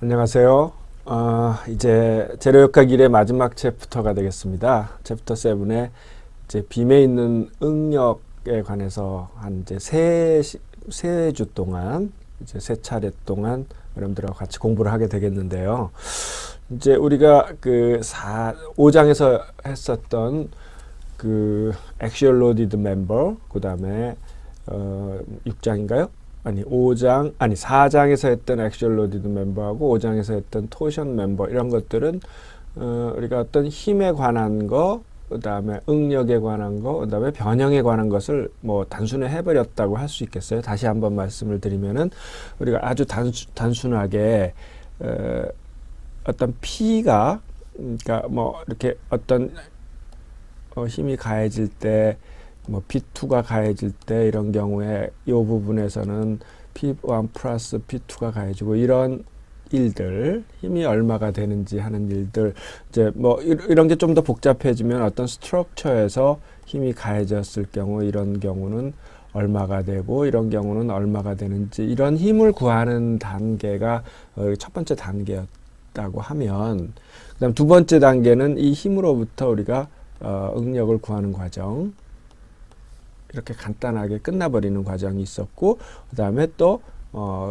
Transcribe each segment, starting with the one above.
안녕하세요. 이제 재료역학 1의 마지막 챕터가 되겠습니다. 챕터 7에 이제 빔에 있는 응력에 관해서 한 이제 세 주 동안, 이제 세 차례 동안 여러분들하고 같이 공부를 하게 되겠는데요. 이제 우리가 그 5장에서 했었던 그 Axial Loaded Member, 그 다음에 6장인가요? 4장에서 했던 Axial Loaded Member하고 5장에서 했던 Torsion Member, 이런 것들은 우리가 어떤 힘에 관한 거, 그 다음에 응력에 관한 거, 그 다음에 변형에 관한 것을 뭐 단순히 해버렸다고 할 수 있겠어요. 다시 한번 말씀을 드리면은 우리가 아주 단순하게 어떤 P가, 그러니까 뭐 이렇게 어떤 힘이 가해질 때, 뭐 P2가 가해질 때, 이런 경우에 이 부분에서는 P1 플러스 P2가 가해지고, 이런 일들, 힘이 얼마가 되는지 하는 일들, 이제 뭐 이런 게 좀 더 복잡해지면 어떤 스트럭처에서 힘이 가해졌을 경우, 이런 경우는 얼마가 되고, 이런 경우는 얼마가 되는지, 이런 힘을 구하는 단계가 첫 번째 단계였다고 하면, 그다음 두 번째 단계는 이 힘으로부터 우리가 응력을 구하는 과정, 이렇게 간단하게 끝나버리는 과정이 있었고, 그 다음에 또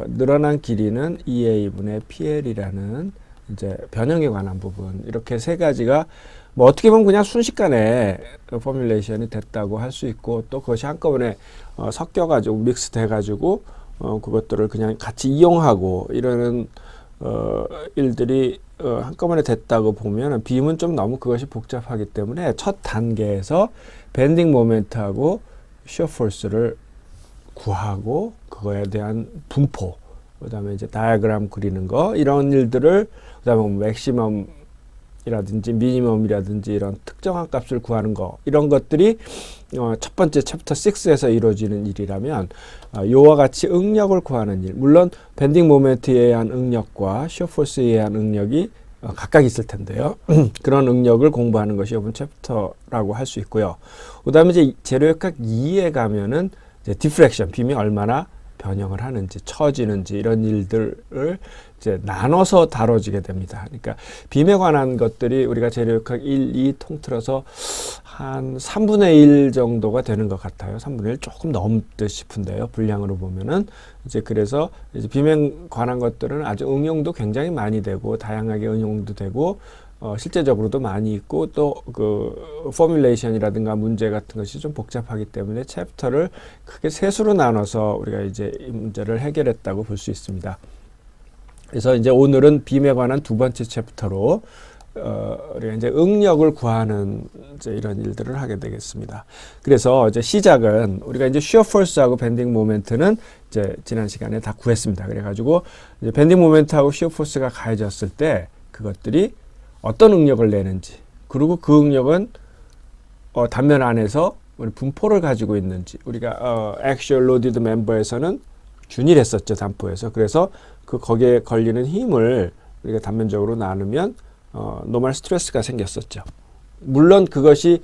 늘어난 길이는 EA분의 PL이라는 이제 변형에 관한 부분, 이렇게 세 가지가 뭐 어떻게 보면 그냥 순식간에 포뮬레이션이 됐다고 할 수 있고, 또 그것이 한꺼번에 섞여가지고 믹스돼가지고 그것들을 그냥 같이 이용하고 이러는 일들이 한꺼번에 됐다고 보면 빔은 좀 너무 그것이 복잡하기 때문에 첫 단계에서 밴딩 모멘트하고 시어 포스를 구하고 그거에 대한 분포, 그 다음에 이제 다이어그램 그리는 거, 이런 일들을, 그 다음에 맥시멈이라든지 미니멈이라든지 이런 특정한 값을 구하는 거, 이런 것들이 첫 번째 챕터 6에서 이루어지는 일이라면, 요와 같이 응력을 구하는 일, 물론 밴딩 모멘트에 의한 응력과 시어 포스에 의한 응력이 각각 있을 텐데요. 그런 응력을 공부하는 것이 이번 챕터라고 할 수 있고요. 그 다음에 이제 재료역학 2에 가면은 이제 디프렉션, 빔이 얼마나 변형을 하는지, 처지는지, 이런 일들을 이제 나눠서 다뤄지게 됩니다. 그러니까 빔에 관한 것들이 우리가 재료역학 1, 2 통틀어서 한 3분의 1 정도가 되는 것 같아요. 3분의 1 조금 넘듯 싶은데요. 분량으로 보면은. 이제 그래서 이제 빔에 관한 것들은 아주 응용도 굉장히 많이 되고, 다양하게 응용도 되고, 실제적으로도 많이 있고, 또 그 포뮬레이션이라든가 문제 같은 것이 좀 복잡하기 때문에 챕터를 크게 세 수로 나눠서 우리가 이제 이 문제를 해결했다고 볼 수 있습니다. 그래서 이제 오늘은 빔에 관한 두 번째 챕터로 우리가 이제 응력을 구하는 이제 이런 일들을 하게 되겠습니다. 그래서 이제 시작은 우리가 이제 시어 포스하고 밴딩 모멘트는 이제 지난 시간에 다 구했습니다. 그래가지고 이제 밴딩 모멘트하고 시어 포스가 가해졌을 때 그것들이 어떤 응력을 내는지, 그리고 그 응력은 단면 안에서 우리 분포를 가지고 있는지, 우리가 Axial Loaded Member에서는 균일했었죠, 단포에서. 그래서 그 거기에 걸리는 힘을 우리가 단면적으로 나누면 노멀 스트레스가 생겼었죠. 물론 그것이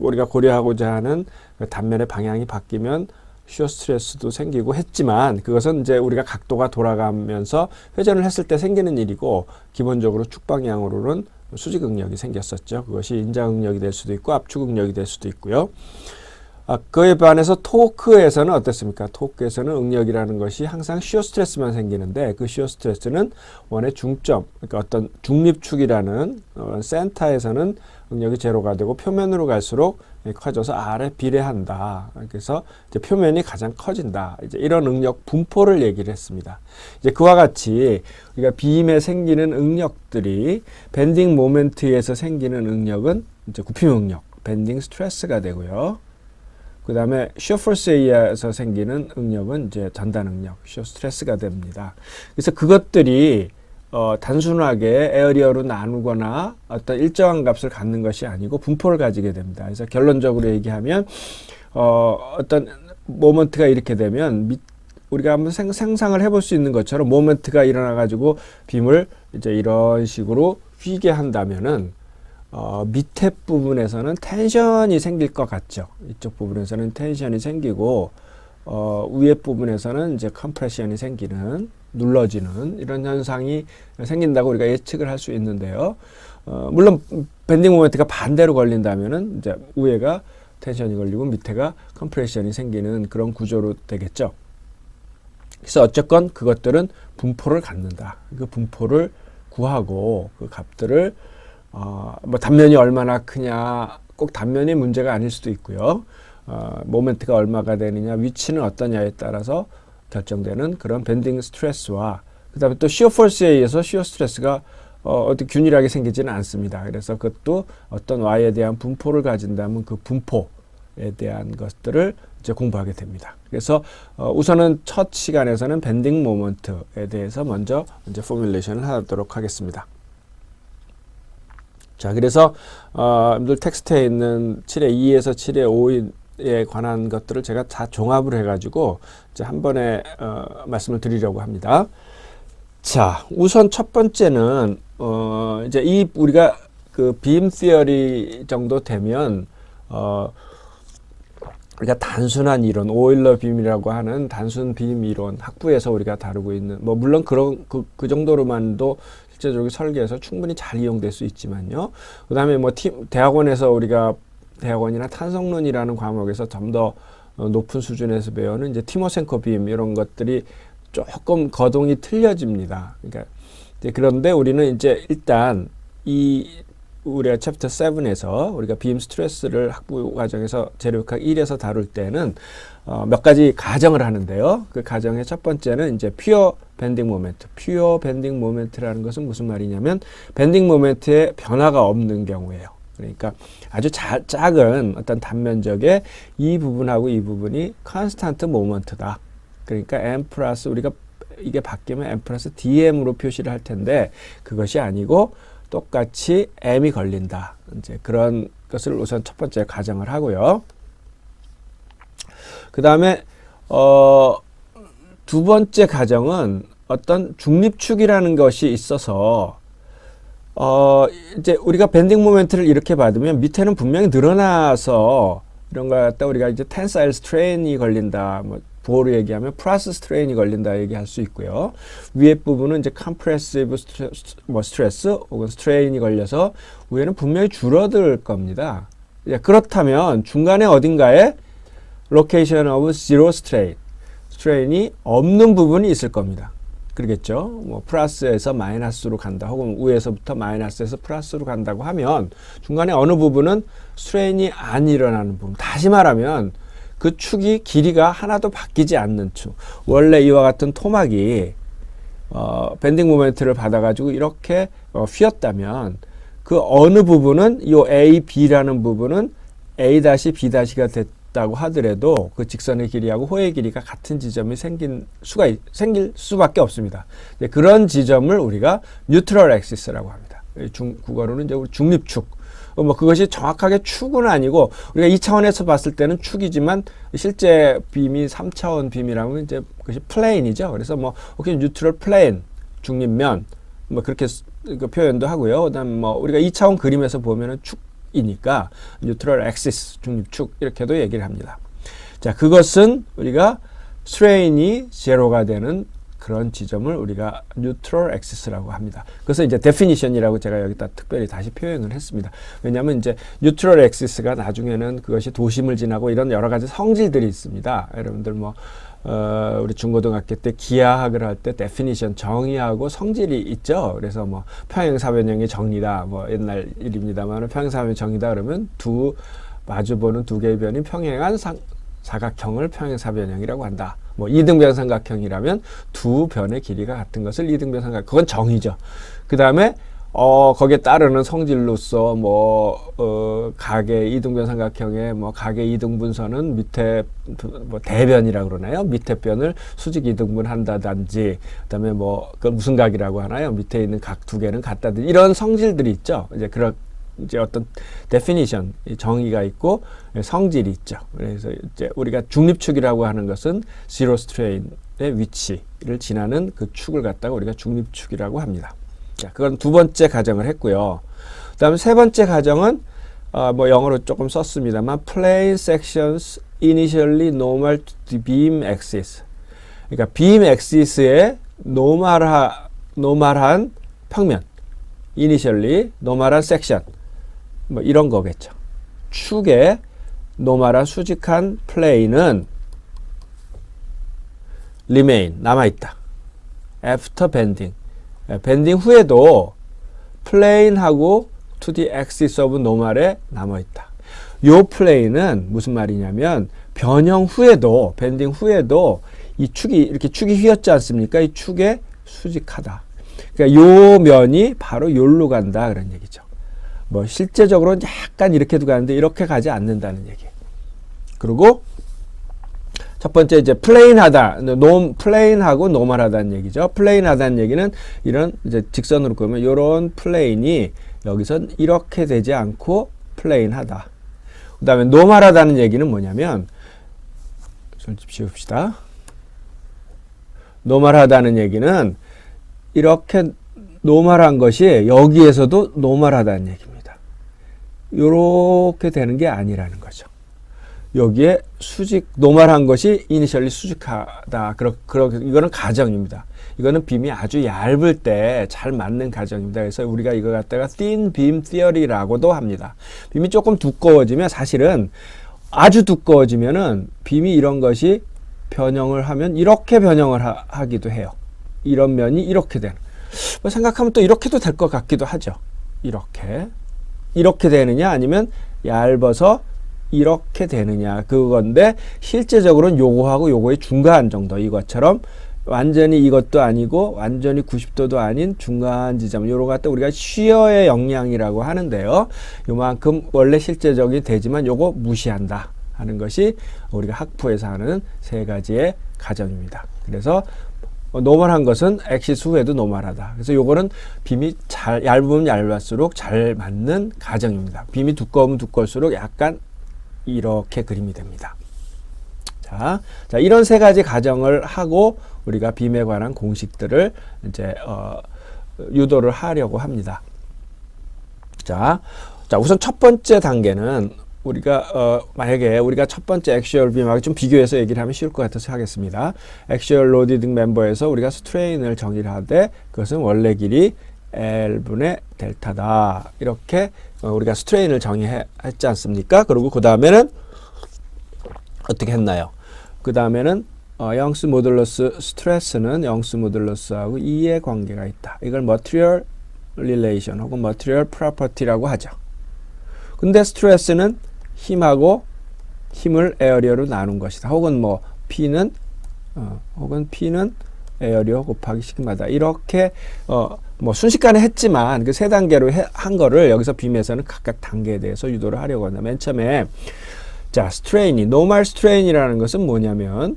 우리가 고려하고자 하는 단면의 방향이 바뀌면 시어 스트레스도 생기고 했지만, 그것은 이제 우리가 각도가 돌아가면서 회전을 했을 때 생기는 일이고, 기본적으로 축방향으로는 수직 응력이 생겼었죠. 그것이 인자 응력이 될 수도 있고 압축 응력이 될 수도 있고요. 그에 반해서 토크에서는 어떻습니까? 토크에서는 응력이라는 것이 항상 시어 스트레스만 생기는데, 그 시어 스트레스는 원의 중점, 그러니까 어떤 중립축이라는 센터에서는 응력이 제로가 되고 표면으로 갈수록 커져서 아래 비례한다. 그래서 이제 표면이 가장 커진다. 이제 이런 응력 분포를 얘기를 했습니다. 이제 그와 같이 우리가 빔에 생기는 응력들이 밴딩 모멘트에서 생기는 응력은 이제 굽힘 응력, 밴딩 스트레스가 되고요. 그 다음에 시어 포스에 의해서 생기는 응력은 이제 전단 응력, 시어 스트레스가 됩니다. 그래서 그것들이 단순하게 에어리어로 나누거나 어떤 일정한 값을 갖는 것이 아니고 분포를 가지게 됩니다. 그래서 결론적으로 얘기하면 어떤 모먼트가 이렇게 되면 우리가 한번 상상을 해볼 수 있는 것처럼 모먼트가 일어나 가지고 빔을 이제 이런 식으로 휘게 한다면은 밑에 부분에서는 텐션이 생길 것 같죠. 이쪽 부분에서는 텐션이 생기고 위에 부분에서는 이제 컴프레션이 생기는, 눌러지는 이런 현상이 생긴다고 우리가 예측을 할 수 있는데요. 물론 밴딩 모멘트가 반대로 걸린다면은 이제 위에가 텐션이 걸리고 밑에가 컴프레션이 생기는 그런 구조로 되겠죠. 그래서 어쨌건 그것들은 분포를 갖는다. 그 분포를 구하고 그 값들을 뭐 단면이 얼마나 크냐, 꼭 단면이 문제가 아닐 수도 있고요. 모멘트가 얼마가 되느냐, 위치는 어떠냐에 따라서 결정되는 그런 밴딩 스트레스와 그 다음에 또 시어 포스에 의해서 시어 스트레스가 어디 균일하게 생기지는 않습니다. 그래서 그것도 어떤 Y에 대한 분포를 가진다면 그 분포에 대한 것들을 이제 공부하게 됩니다. 그래서 우선은 첫 시간에서는 밴딩 모먼트에 대해서 먼저 이제 포뮬레이션을 하도록 하겠습니다. 자, 그래서 여러분들 텍스트에 있는 7의 2에서 7의 5에 관한 것들을 제가 다 종합을 해가지고 이제 한 번에 말씀을 드리려고 합니다. 자, 우선 첫 번째는 이제 이 우리가 그 빔 시어리 정도 되면 우리가 단순한 이론, 오일러 빔이라고 하는 단순 빔 이론 학부에서 우리가 다루고 있는, 뭐 물론 그런 그 정도로만도 실제적으로 설계해서 충분히 잘 이용될 수 있지만요. 그다음에 뭐 대학원에서 우리가 대학원이나 탄성론이라는 과목에서 좀 더 높은 수준에서 배우는 이제 티모셴코 빔 이런 것들이 조금 거동이 틀려집니다. 그러니까 이제 그런데 우리는 이제 일단 우리가 챕터 7에서 우리가 빔 스트레스를 학부 과정에서 재료역학 1에서 다룰 때는 몇 가지 가정을 하는데요. 그 가정의 첫 번째는 이제 퓨어 밴딩 모멘트. 퓨어 밴딩 모멘트라는 것은 무슨 말이냐면 밴딩 모멘트에 변화가 없는 경우예요. 그러니까 아주 작은 어떤 단면적의 이 부분하고 이 부분이 컨스탄트 모먼트다. 그러니까 m 플러스 우리가 이게 바뀌면 m 플러스 dm으로 표시를 할 텐데 그것이 아니고 똑같이 m이 걸린다. 이제 그런 것을 우선 첫 번째 가정을 하고요. 그 다음에 두 번째 가정은 어떤 중립축이라는 것이 있어서 이제 우리가 밴딩 모멘트를 이렇게 받으면 밑에는 분명히 늘어나서 이런 거 갖다 우리가 이제 텐사일 스트레인이 걸린다. 뭐 부호로 얘기하면 플러스 스트레인이 걸린다 얘기할 수 있고요. 위에 부분은 이제 컴프레시브 스트레스 혹은 스트레인이 걸려서 위에는 분명히 줄어들 겁니다. 그렇다면 중간에 어딘가에 location of zero strain, 스트레인이 없는 부분이 있을 겁니다. 그러겠죠. 뭐 플러스에서 마이너스로 간다 혹은 위에서부터 마이너스에서 플러스로 간다고 하면 중간에 어느 부분은 스트레인이 안 일어나는 부분. 다시 말하면 그 축이 길이가 하나도 바뀌지 않는 축. 원래 이와 같은 토막이 밴딩 모멘트를 받아가지고 이렇게 휘었다면 그 어느 부분은 이 A, B라는 부분은 A-B-가 됐다고 하더라도 그 직선의 길이하고 호의 길이가 같은 지점이 생길 수밖에 없습니다. 그런 지점을 우리가 뉴트럴 엑시스라고 합니다. 국어로는 이제 중립축. 뭐 그것이 정확하게 축은 아니고 우리가 2차원에서 봤을 때는 축이지만 실제 빔이 3차원 빔이라면 이제 그것이 플레인이죠. 그래서 뭐 혹시 뉴트럴 플레인, 중립면 뭐 그렇게 그 표현도 하고요. 그다음 뭐 우리가 2차원 그림에서 보면은 축이니까 뉴트럴 엑시스, 중립축 이렇게도 얘기를 합니다. 자, 그것은 우리가 스트레인이 제로가 되는 그런 지점을 우리가 뉴트럴 엑시스라고 합니다. 그래서 이제 데피니션이라고 제가 여기다 특별히 다시 표현을 했습니다. 왜냐하면 이제 뉴트럴 엑시스가 나중에는 그것이 도심을 지나고 이런 여러 가지 성질들이 있습니다. 여러분들 뭐 우리 중고등학교 때 기하학을 할 때 데피니션 정의하고 성질이 있죠. 그래서 뭐 평행사변형의 정리다. 뭐 옛날 일입니다만 평행사변형 정의다 그러면 마주보는 두 개의 변이 평행한 사각형을 평행사변형이라고 한다. 뭐 이등변 삼각형이라면 두 변의 길이가 같은 것을 이등변 삼각형. 그건 정의죠. 그 다음에 거기에 따르는 성질로서 각의 이등변 삼각형의 각의 이등분선은 밑에 뭐 대변이라고 그러나요? 밑에 변을 수직 이등분 한다든지, 그다음에 그 무슨 각이라고 하나요? 밑에 있는 각 두 개는 같다든지 이런 성질들이 있죠. 이제 어떤 데피니션, 정의가 있고 성질이 있죠. 그래서 이제 우리가 중립축이라고 하는 것은 지로 스트레인의 위치를 지나는 그 축을 갖다가 우리가 중립축이라고 합니다. 자, 그건 두 번째 가정을 했고요. 그다음에 세 번째 가정은 뭐 영어로 조금 썼습니다만 plane sections initially normal to the beam axis. 그러니까 beam axis의 노멀한 평면, initially 노멀한 section, 뭐 이런 거겠죠. 축의 노멀한 수직한 플레인은 remain 남아있다. after bending, 밴딩 후에도 플레인하고 to the axis of normal에 남아있다. 요 플레인은 무슨 말이냐면 변형 후에도 밴딩 후에도 이 축이 이렇게 축이 휘었지 않습니까? 이 축에 수직하다. 그러니까 요 면이 바로 요로 간다 그런 얘기죠. 뭐 실제적으로는 약간 이렇게도 가는데 이렇게 가지 않는다는 얘기. 그리고 첫 번째 이제 플레인하다, 플레인하고 노멀하다는 얘기죠. 플레인하다는 얘기는 이런 이제 직선으로 그러면 이런 플레인이 여기선 이렇게 되지 않고 플레인하다. 그다음에 노멀하다는 얘기는 뭐냐면 좀 지웁시다. 노멀하다는 얘기는 이렇게 노멀한 것이 여기에서도 노멀하다는 얘기입니다. 이렇게 되는 게 아니라는 거죠. 여기에 노멀한 것이 이니셜리 수직하다. 이거는 가정입니다. 이거는 빔이 아주 얇을 때 잘 맞는 가정입니다. 그래서 우리가 이거 갖다가 thin beam theory라고도 합니다. 빔이 조금 두꺼워지면 사실은 아주 두꺼워지면은 빔이 이런 것이 변형을 하면 이렇게 변형을 하기도 해요. 이런 면이 이렇게 되는. 뭐 생각하면 또 이렇게도 될 것 같기도 하죠. 이렇게 되느냐 아니면 얇아서 이렇게 되느냐 그건데 실제적으로는 요거하고 요거의 중간 정도 이것처럼 완전히 이것도 아니고 완전히 90도도 아닌 중간 지점 요거 갖다 우리가 쉬어의 영향이라고 하는데요. 요만큼 원래 실제적이 되지만 요거 무시한다 하는 것이 우리가 학부에서 하는 세 가지의 가정입니다. 그래서 노멀한 것은 액시스 후에도 노멀하다. 그래서 요거는 빔이 얇으면 얇을수록 잘 맞는 가정입니다. 빔이 두꺼우면 두꺼울수록 약간 이렇게 그림이 됩니다. 자, 이런 세 가지 가정을 하고 우리가 빔에 관한 공식들을 이제 유도를 하려고 합니다. 자, 우선 첫 번째 단계는 우리가 만약에 우리가 첫 번째 액슈얼 빔하고 좀 비교해서 얘기를 하면 쉬울 것 같아서 하겠습니다. 액슈얼 로디드 멤버에서 우리가 스트레인을 정의를 하되 그것은 원래 길이 L분의 델타다. 이렇게 우리가 스트레인을 정의했지 않습니까? 그리고 그 다음에는 어떻게 했나요? 그 다음에는 영스 모듈러스 스트레스는 영스 모듈러스하고 E의 관계가 있다. 이걸 material relation 혹은 material property라고 하죠. 근데 스트레스는 힘을 에어리어로 나눈 것이다. 혹은 뭐 P는 에어리어 곱하기 시그마다. 이렇게 뭐 순식간에 했지만 그 세 단계로 한 거를 여기서 빔에서는 각각 단계에 대해서 유도를 하려고 한다. 맨 처음에 자, 노멀 스트레인이라는 것은 뭐냐면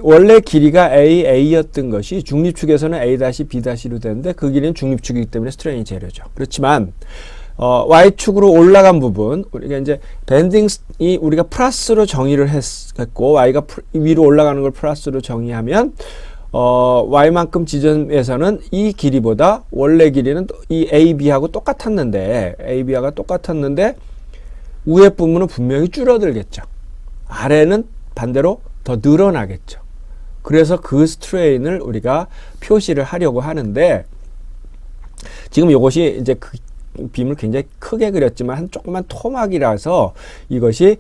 원래 길이가 A였던 것이 중립축에서는 A-B-로 되는데 그 길이는 중립축이기 때문에 스트레인이 재료죠. 그렇지만 Y축으로 올라간 부분, 우리가 이제 밴딩이 우리가 플러스로 정의를 했고 Y가 위로 올라가는 걸 플러스로 정의하면 Y만큼 지점에서는 이 길이보다 원래 길이는 이 AB하고 똑같았는데 위에 부분은 분명히 줄어들겠죠. 아래는 반대로 더 늘어나겠죠. 그래서 그 스트레인을 우리가 표시를 하려고 하는데 지금 이것이 이제 그 빔을 굉장히 크게 그렸지만 한 조그만 토막이라서 이것이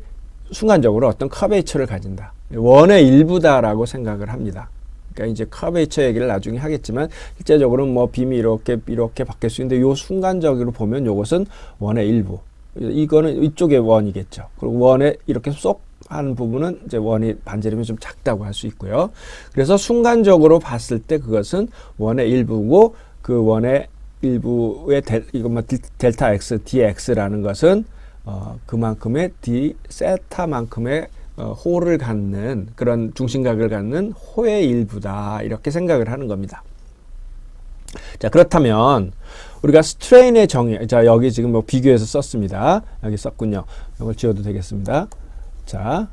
순간적으로 어떤 커베이처를 가진다. 원의 일부다라고 생각을 합니다. 그러니까 이제 커베이처 얘기를 나중에 하겠지만 실제적으로는 뭐 빔이 이렇게 바뀔 수 있는데 요 순간적으로 보면 요것은 원의 일부. 이거는 이쪽의 원이겠죠. 그리고 원에 이렇게 쏙 하는 부분은 이제 원이 반지름이 좀 작다고 할 수 있고요. 그래서 순간적으로 봤을 때 그것은 원의 일부고 그 원의 일부의 델타 x, dx라는 것은 그만큼의 세타만큼의 호를 갖는 그런 중심각을 갖는 호의 일부다. 이렇게 생각을 하는 겁니다. 자, 그렇다면 우리가 스트레인의 정의, 자, 여기 지금 뭐 비교해서 썼습니다. 여기 썼군요. 이걸 지워도 되겠습니다. 자,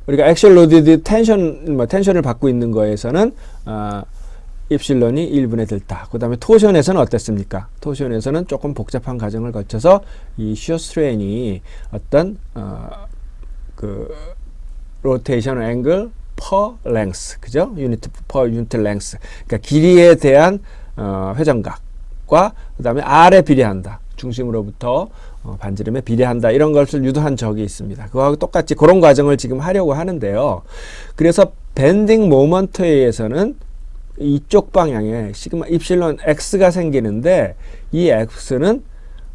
우리가 액션 로디드 텐션을 받고 있는 거에서는 입실론이 1분의 델타. 그 다음에 토션에서는 어땠습니까? 토션에서는 조금 복잡한 과정을 거쳐서 이 시어 스트레인이 어떤 그 로테이션 앵글 per length, 그죠? 유니트 per 유니트 length. 그러니까 길이에 대한 회전각과 그 다음에 R에 비례한다. 중심으로부터 반지름에 비례한다. 이런 것을 유도한 적이 있습니다. 그거하고 똑같이 그런 과정을 지금 하려고 하는데요. 그래서 밴딩 모먼트에 의해서는 이쪽 방향에 시그마 입실론 X가 생기는데 이 X는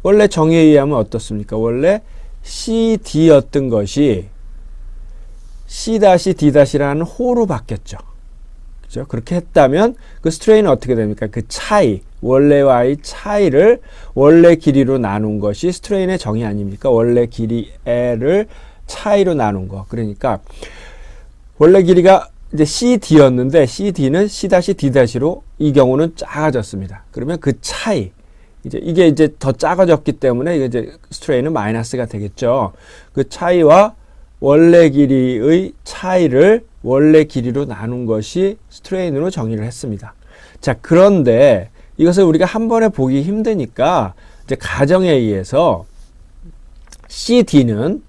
원래 정의에 의하면 어떻습니까? 원래 CD였던 것이 C-D-라는 호로 바뀌었죠. 그죠? 그렇게 했다면 그 스트레인은 어떻게 됩니까? 그 차이, 원래와의 차이를 원래 길이로 나눈 것이 스트레인의 정의 아닙니까? 원래 길이 L을 차이로 나눈 거. 그러니까 원래 길이가 이제 CD였는데 CD는 C-D-로 이 경우는 작아졌습니다. 그러면 그 차이, 이게 이제 더 작아졌기 때문에 이제 스트레인은 마이너스가 되겠죠. 그 차이와 원래 길이의 차이를 원래 길이로 나눈 것이 스트레인으로 정의를 했습니다. 자, 그런데 이것을 우리가 한 번에 보기 힘드니까 이제 가정에 의해서 CD는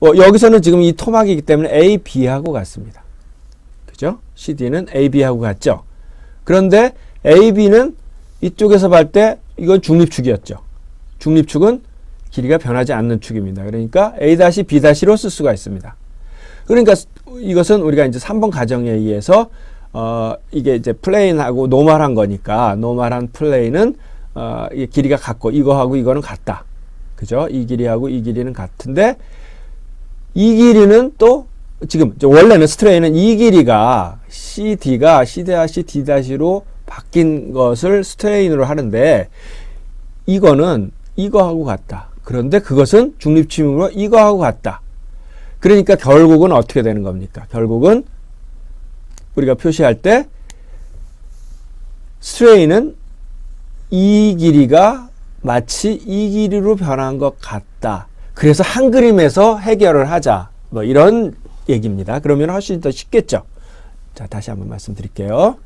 여기서는 지금 이 토막이기 때문에 AB하고 같습니다. 그죠? CD는 AB하고 같죠? 그런데 AB는 이쪽에서 볼 때 이건 중립축이었죠. 중립축은 길이가 변하지 않는 축입니다. 그러니까 A-B-로 쓸 수가 있습니다. 그러니까 이것은 우리가 이제 3번 가정에 의해서 이게 이제 플레인하고 노멀한 거니까 노멀한 플레인은 이게 길이가 같고 이거하고 이거는 같다. 그죠? 이 길이하고 이 길이는 같은데 이 길이는 또 지금 원래는 스트레인은 이 길이가 CD가 C-D-로 바뀐 것을 스트레인으로 하는데 이거는 이거하고 같다. 그런데 그것은 중립축이므로 이거하고 같다. 그러니까 결국은 어떻게 되는 겁니까? 결국은 우리가 표시할 때 스트레인은 이 길이가 마치 이 길이로 변한 것 같다. 그래서 한 그림에서 해결을 하자. 뭐 이런 얘기입니다. 그러면 훨씬 더 쉽겠죠. 자, 다시 한번 말씀드릴게요.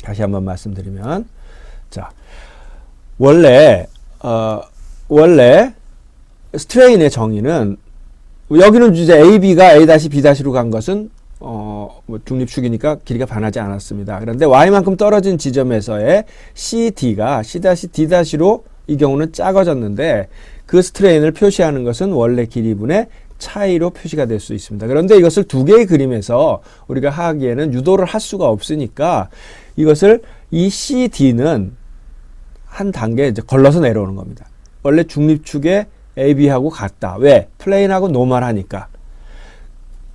다시 한번 말씀드리면, 자, 원래 스트레인의 정의는 여기는 이제 AB가 A-B-로 간 것은 뭐 중립축이니까 길이가 변하지 않았습니다. 그런데 Y만큼 떨어진 지점에서의 CD가 C-D-로 이 경우는 작아졌는데 그 스트레인을 표시하는 것은 원래 길이분의 차이로 표시가 될 수 있습니다. 그런데 이것을 두 개의 그림에서 우리가 하기에는 유도를 할 수가 없으니까 이것을 이 CD는 한 단계 이제 걸러서 내려오는 겁니다. 원래 중립축의 AB하고 같다. 왜? 플레인하고 노멀하니까.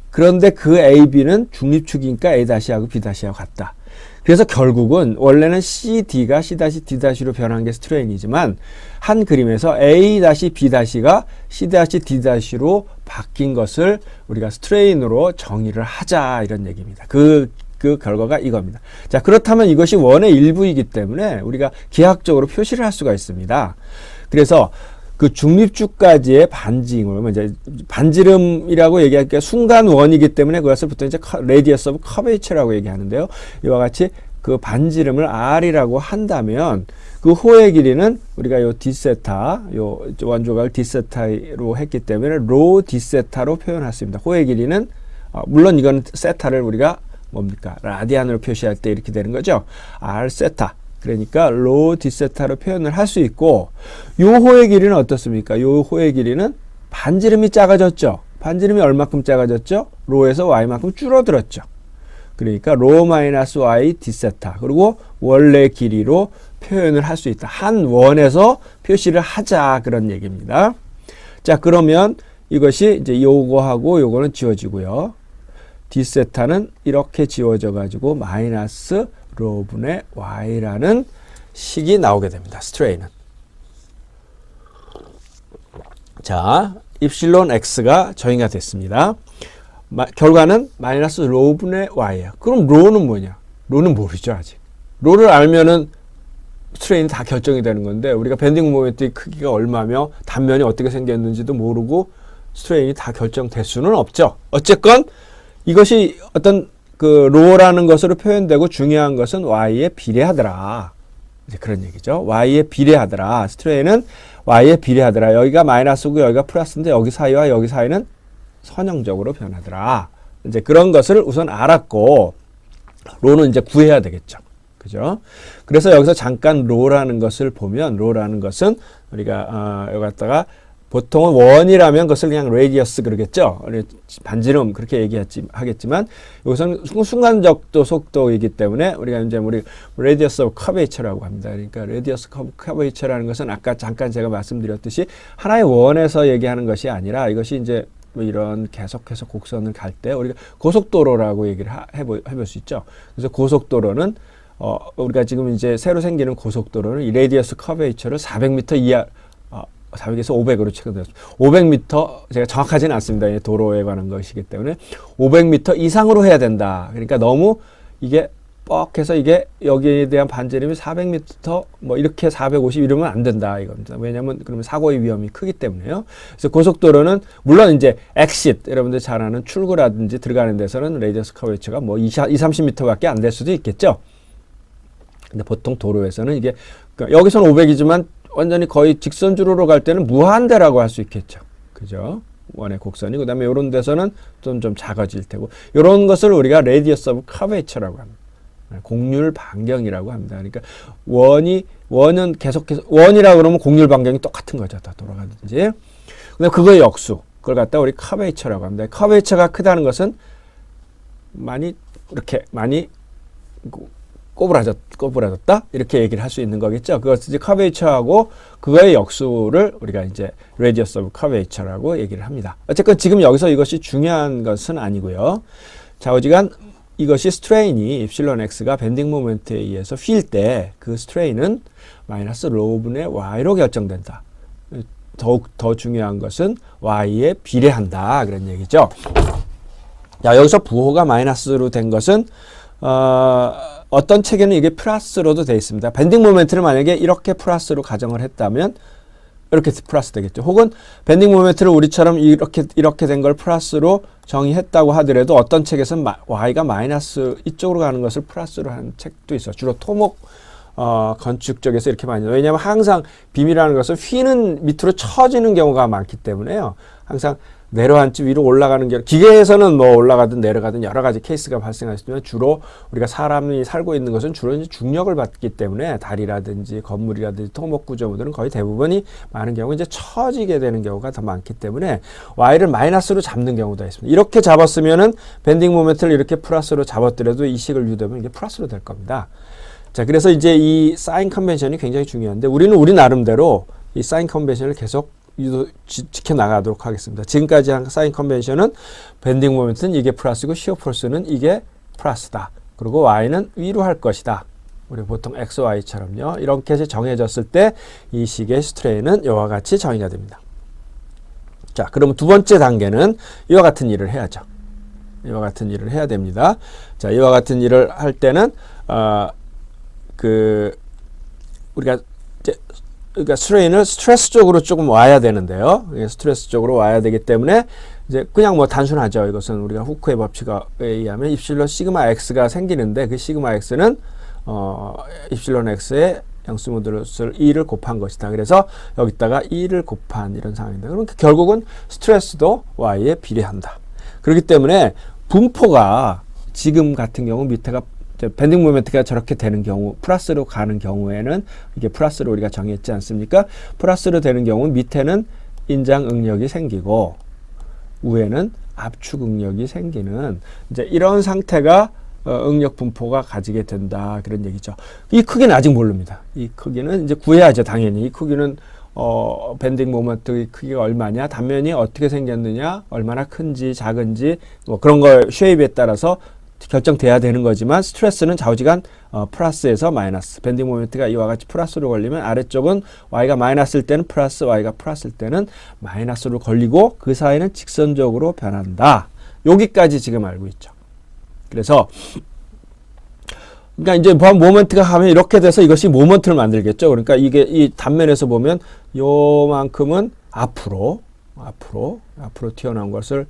그런데 그 AB는 중립축이니까 A-하고 B-하고 같다. 그래서 결국은 원래는 CD가 C-D-로 변한 게 스트레인이지만 한 그림에서 A-B-가 C-D-로 바뀐 것을 우리가 스트레인으로 정의를 하자 이런 얘기입니다. 그 결과가 이겁니다. 자, 그렇다면 이것이 원의 일부이기 때문에 우리가 기하학적으로 표시를 할 수가 있습니다. 그래서 그 중립축까지의 반지름을 이제 반지름이라고 얘기할게요. 순간 원이기 때문에 그것을 보통 이제 radius of curvature라고 얘기하는데요. 이와 같이 그 반지름을 r이라고 한다면 그 호의 길이는 우리가 요 d세타, 요 원조각을 d세타로 했기 때문에 rho d세타로 표현할 수 있습니다. 호의 길이는 물론 이건 세타를 우리가 뭡니까? 라디안으로 표시할 때 이렇게 되는 거죠. r 세타. 그러니까 로 디세타로 표현을 할 수 있고 요 호의 길이는 어떻습니까? 요 호의 길이는 반지름이 작아졌죠. 반지름이 얼마큼 작아졌죠? 로에서 y만큼 줄어들었죠. 그러니까 로 마이너스 y 디세타 그리고 원래 길이로 표현을 할 수 있다. 한 원에서 표시를 하자 그런 얘기입니다. 자, 그러면 이것이 이제 요거하고 요거는 지워지고요. d세타는 이렇게 지워져 가지고 마이너스 로분의 y라는 식이 나오게 됩니다. 스트레인은. 자, 입실론 x가 정의가 됐습니다. 결과는 마이너스 로분의 y예요. 그럼 로는 뭐냐? 로는 모르죠, 아직. 로를 알면은 스트레인이 다 결정이 되는 건데 우리가 밴딩 모멘트의 크기가 얼마며 단면이 어떻게 생겼는지도 모르고 스트레인이 다 결정될 수는 없죠. 어쨌건 이것이 어떤 그 로라는 것으로 표현되고 중요한 것은 y에 비례하더라. 이제 그런 얘기죠. y에 비례하더라. 스트레인은 y에 비례하더라. 여기가 마이너스고 여기가 플러스인데 여기 사이와 여기 사이는 선형적으로 변하더라. 이제 그런 것을 우선 알았고 로는 이제 구해야 되겠죠. 그죠? 그래서 여기서 잠깐 로라는 것을 보면 로라는 것은 우리가 여기 갖다가 보통은 원이라면 그것을 그냥 레디어스 그러겠죠. 반지름 그렇게 하겠지만 여기서는 순간적 속도이기 때문에 우리가 이제 우리 레디어스 오브 커베이처라고 합니다. 그러니까 레디어스 오브 커베이처라는 것은 아까 잠깐 제가 말씀드렸듯이 하나의 원에서 얘기하는 것이 아니라 이것이 이제 뭐 이런 계속해서 곡선을 갈 때 우리가 고속도로라고 얘기를 해볼 수 있죠. 그래서 고속도로는 우리가 지금 이제 새로 생기는 고속도로는 이 레디어스 커베이처를 400m 이하 400에서 500으로 최근되었습니다. 500m 제가 정확하지는 않습니다. 도로에 관한 것이기 때문에 500m 이상으로 해야 된다. 그러니까 너무 이게 뻑해서 이게 여기에 대한 반지름이 400m 뭐 이렇게 450 이러면 안 된다 이겁니다. 왜냐하면 그러면 사고의 위험이 크기 때문에요. 그래서 고속도로는 물론 이제 엑싯 여러분들 잘 아는 출구라든지 들어가는 데서는 레디어스 커베이처가 뭐 30m밖에 안 될 수도 있겠죠. 근데 보통 도로에서는 이게 그러니까 여기서는 500이지만 완전히 거의 직선주로로 갈 때는 무한대라고 할 수 있겠죠. 그죠? 원의 곡선이. 그 다음에 이런 데서는 좀 작아질 테고. 이런 것을 우리가 radius of curvature라고 합니다. 곡률 반경이라고 합니다. 그러니까 원은 계속해서, 원이라고 그러면 곡률 반경이 똑같은 거죠. 다 돌아가든지. 근데 그거의 역수. 그걸 갖다 우리 curvature라고 합니다. curvature가 크다는 것은 많이 꼬부라졌다? 이렇게 얘기를 할 수 있는 거겠죠. 그것을 커베이처하고 그거의 역수를 우리가 이제 radius of curvature라고 얘기를 합니다. 어쨌건 지금 여기서 이것이 중요한 것은 아니고요. 좌우지간 이것이 스트레인이 입실론 x가 밴딩 모멘트에 의해서 휠 때 그 스트레인은 마이너스 로분의 y로 결정된다. 더욱 더 중요한 것은 y에 비례한다. 그런 얘기죠. 자, 여기서 부호가 마이너스로 된 것은 어떤 책에는 이게 플러스로도 되어 있습니다. 밴딩 모멘트를 만약에 이렇게 플러스로 가정을 했다면 이렇게 플러스 되겠죠. 혹은 밴딩 모멘트를 우리처럼 이렇게 된 걸 플러스로 정의했다고 하더라도 어떤 책에서는 y가 마이너스 이쪽으로 가는 것을 플러스로 하는 책도 있어요. 주로 토목 건축 쪽에서 이렇게 많이 해요. 왜냐하면 항상 빔이라는 것은 휘는 밑으로 처지는 경우가 많기 때문에요. 항상 내려앉지 위로 올라가는 게 기계에서는 뭐 올라가든 내려가든 여러 가지 케이스가 발생하지만 주로 우리가 사람이 살고 있는 것은 주로 이제 중력을 받기 때문에 다리라든지 건물이라든지 토목 구조물들은 거의 대부분이 많은 경우 이제 처지게 되는 경우가 더 많기 때문에 y를 마이너스로 잡는 경우도 있습니다. 이렇게 잡았으면은 밴딩 모멘트를 이렇게 플러스로 잡았더라도 이 식을 유도하면 이게 플러스로 될 겁니다. 자, 그래서 이제 이 사인 컨벤션이 굉장히 중요한데 우리는 우리 나름대로 이 사인 컨벤션을 계속 지켜나가도록 하겠습니다. 지금까지 한 사인 컨벤션은 밴딩 모멘트는 이게 플러스고 시어 폴스는 이게 플러스다. 그리고 y는 위로 할 것이다. 우리 보통 x, y처럼요. 이렇게 정해졌을 때 이 식의 스트레인은 이와 같이 정의가 됩니다. 자, 그럼 두 번째 단계는 이와 같은 일을 해야죠. 이와 같은 일을 해야 됩니다. 자, 이와 같은 일을 할 때는 그러니까 스트레인을 스트레스 쪽으로 조금 와야 되는데요. 스트레스 쪽으로 와야 되기 때문에 이제 그냥 뭐 단순하죠. 이것은 우리가 후크의 법칙에 의하면 입실론 시그마 x가 생기는데 그 시그마 x는 입실론 x의 양수 모듈러스를 2를 곱한 것이다. 그래서 여기다가 2를 곱한 이런 상황입니다. 그러니까 결국은 스트레스도 y에 비례한다. 그렇기 때문에 분포가 지금 같은 경우 밑에가 밴딩 모멘트가 저렇게 되는 경우 플러스로 가는 경우에는 이게 플러스로 우리가 정했지 않습니까? 플러스로 되는 경우는 밑에는 인장 응력이 생기고 위에는 압축 응력이 생기는 이제 이런 상태가 응력 분포가 가지게 된다 그런 얘기죠. 이 크기는 아직 모릅니다. 이 크기는 이제 구해야죠. 당연히 이 크기는 밴딩 모멘트의 크기가 얼마냐, 단면이 어떻게 생겼느냐, 얼마나 큰지 작은지 뭐 그런 거 쉐입에 따라서 결정돼야 되는 거지만 스트레스는 좌우지간 플러스에서 마이너스 밴딩 모멘트가 이와 같이 플러스로 걸리면 아래쪽은 y가 마이너스일 때는 플러스 y가 플러스일 때는 마이너스로 걸리고 그 사이는 직선적으로 변한다. 여기까지 지금 알고 있죠. 그래서 그러니까 이제 모멘트가 하면 이렇게 돼서 이것이 모멘트를 만들겠죠. 그러니까 이게 이 단면에서 보면 요만큼은 앞으로 튀어나온 것을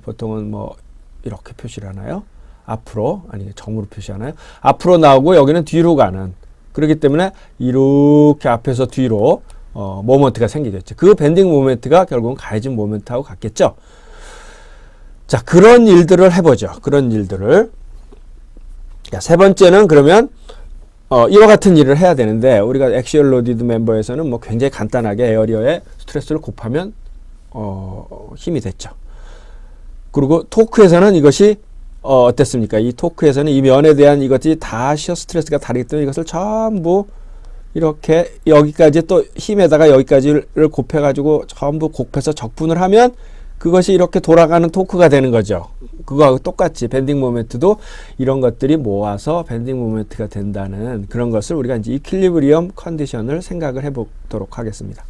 보통은 뭐 이렇게 표시를 하나요? 앞으로, 아니 점으로 표시하나요? 앞으로 나오고 여기는 뒤로 가는. 그렇기 때문에 이렇게 앞에서 뒤로 모멘트가 생기겠죠. 그 밴딩 모멘트가 결국은 가해진 모멘트하고 같겠죠. 자, 그런 일들을 해보죠. 그런 일들을. 자, 세 번째는 그러면 이와 같은 일을 해야 되는데, 우리가 액시얼 로디드 멤버에서는 뭐 굉장히 간단하게 에어리어에 스트레스를 곱하면 힘이 됐죠. 그리고 토크에서는 이것이 어땠습니까? 이 토크에서는 이 면에 대한 이것이 다 시어 스트레스가 다르기 때문에 이것을 전부 이렇게 여기까지 또 힘에다가 여기까지를 곱해가지고 전부 곱해서 적분을 하면 그것이 이렇게 돌아가는 토크가 되는 거죠. 그거하고 똑같이 밴딩 모멘트도 이런 것들이 모아서 밴딩 모멘트가 된다는 그런 것을 우리가 이제 이퀄리브리엄 컨디션을 생각을 해보도록 하겠습니다.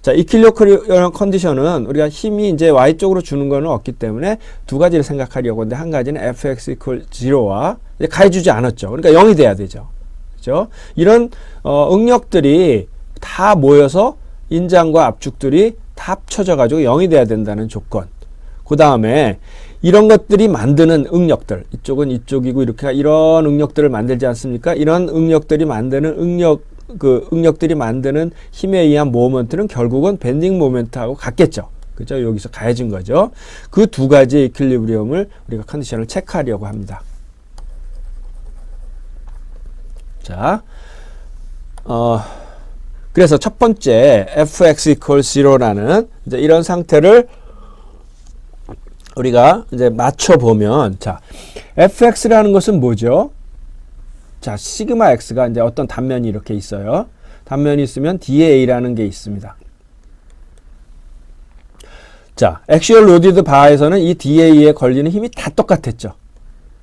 자, 이퀄리브리엄 컨디션은 우리가 힘이 이제 Y쪽으로 주는 거는 없기 때문에 두 가지를 생각하려고 하는데, 한 가지는 fx equal 0와 가해주지 않았죠. 그러니까 0이 돼야 되죠. 그죠? 이런 응력들이 다 모여서 인장과 압축들이 다 합쳐져 가지고 0이 돼야 된다는 조건. 그 다음에 이런 것들이 만드는 응력들, 이쪽은 이쪽이고 이렇게 이런 응력들을 만들지 않습니까? 이런 응력들이 만드는 응력들이 만드는 힘에 의한 모멘트는 결국은 밴딩 모멘트하고 같겠죠. 그죠? 여기서 가해진 거죠. 그 두 가지 이퀄리브리엄을 우리가 컨디션을 체크하려고 합니다. 자, 그래서 첫 번째 fx equals 0라는 이제 이런 상태를 우리가 이제 맞춰보면, 자, fx라는 것은 뭐죠? 자, 시그마 x가 이제 어떤 단면이 이렇게 있어요. 단면이 있으면 da라는 게 있습니다. 자, 액시얼 로디드 바에서는 이 da에 걸리는 힘이 다 똑같았죠.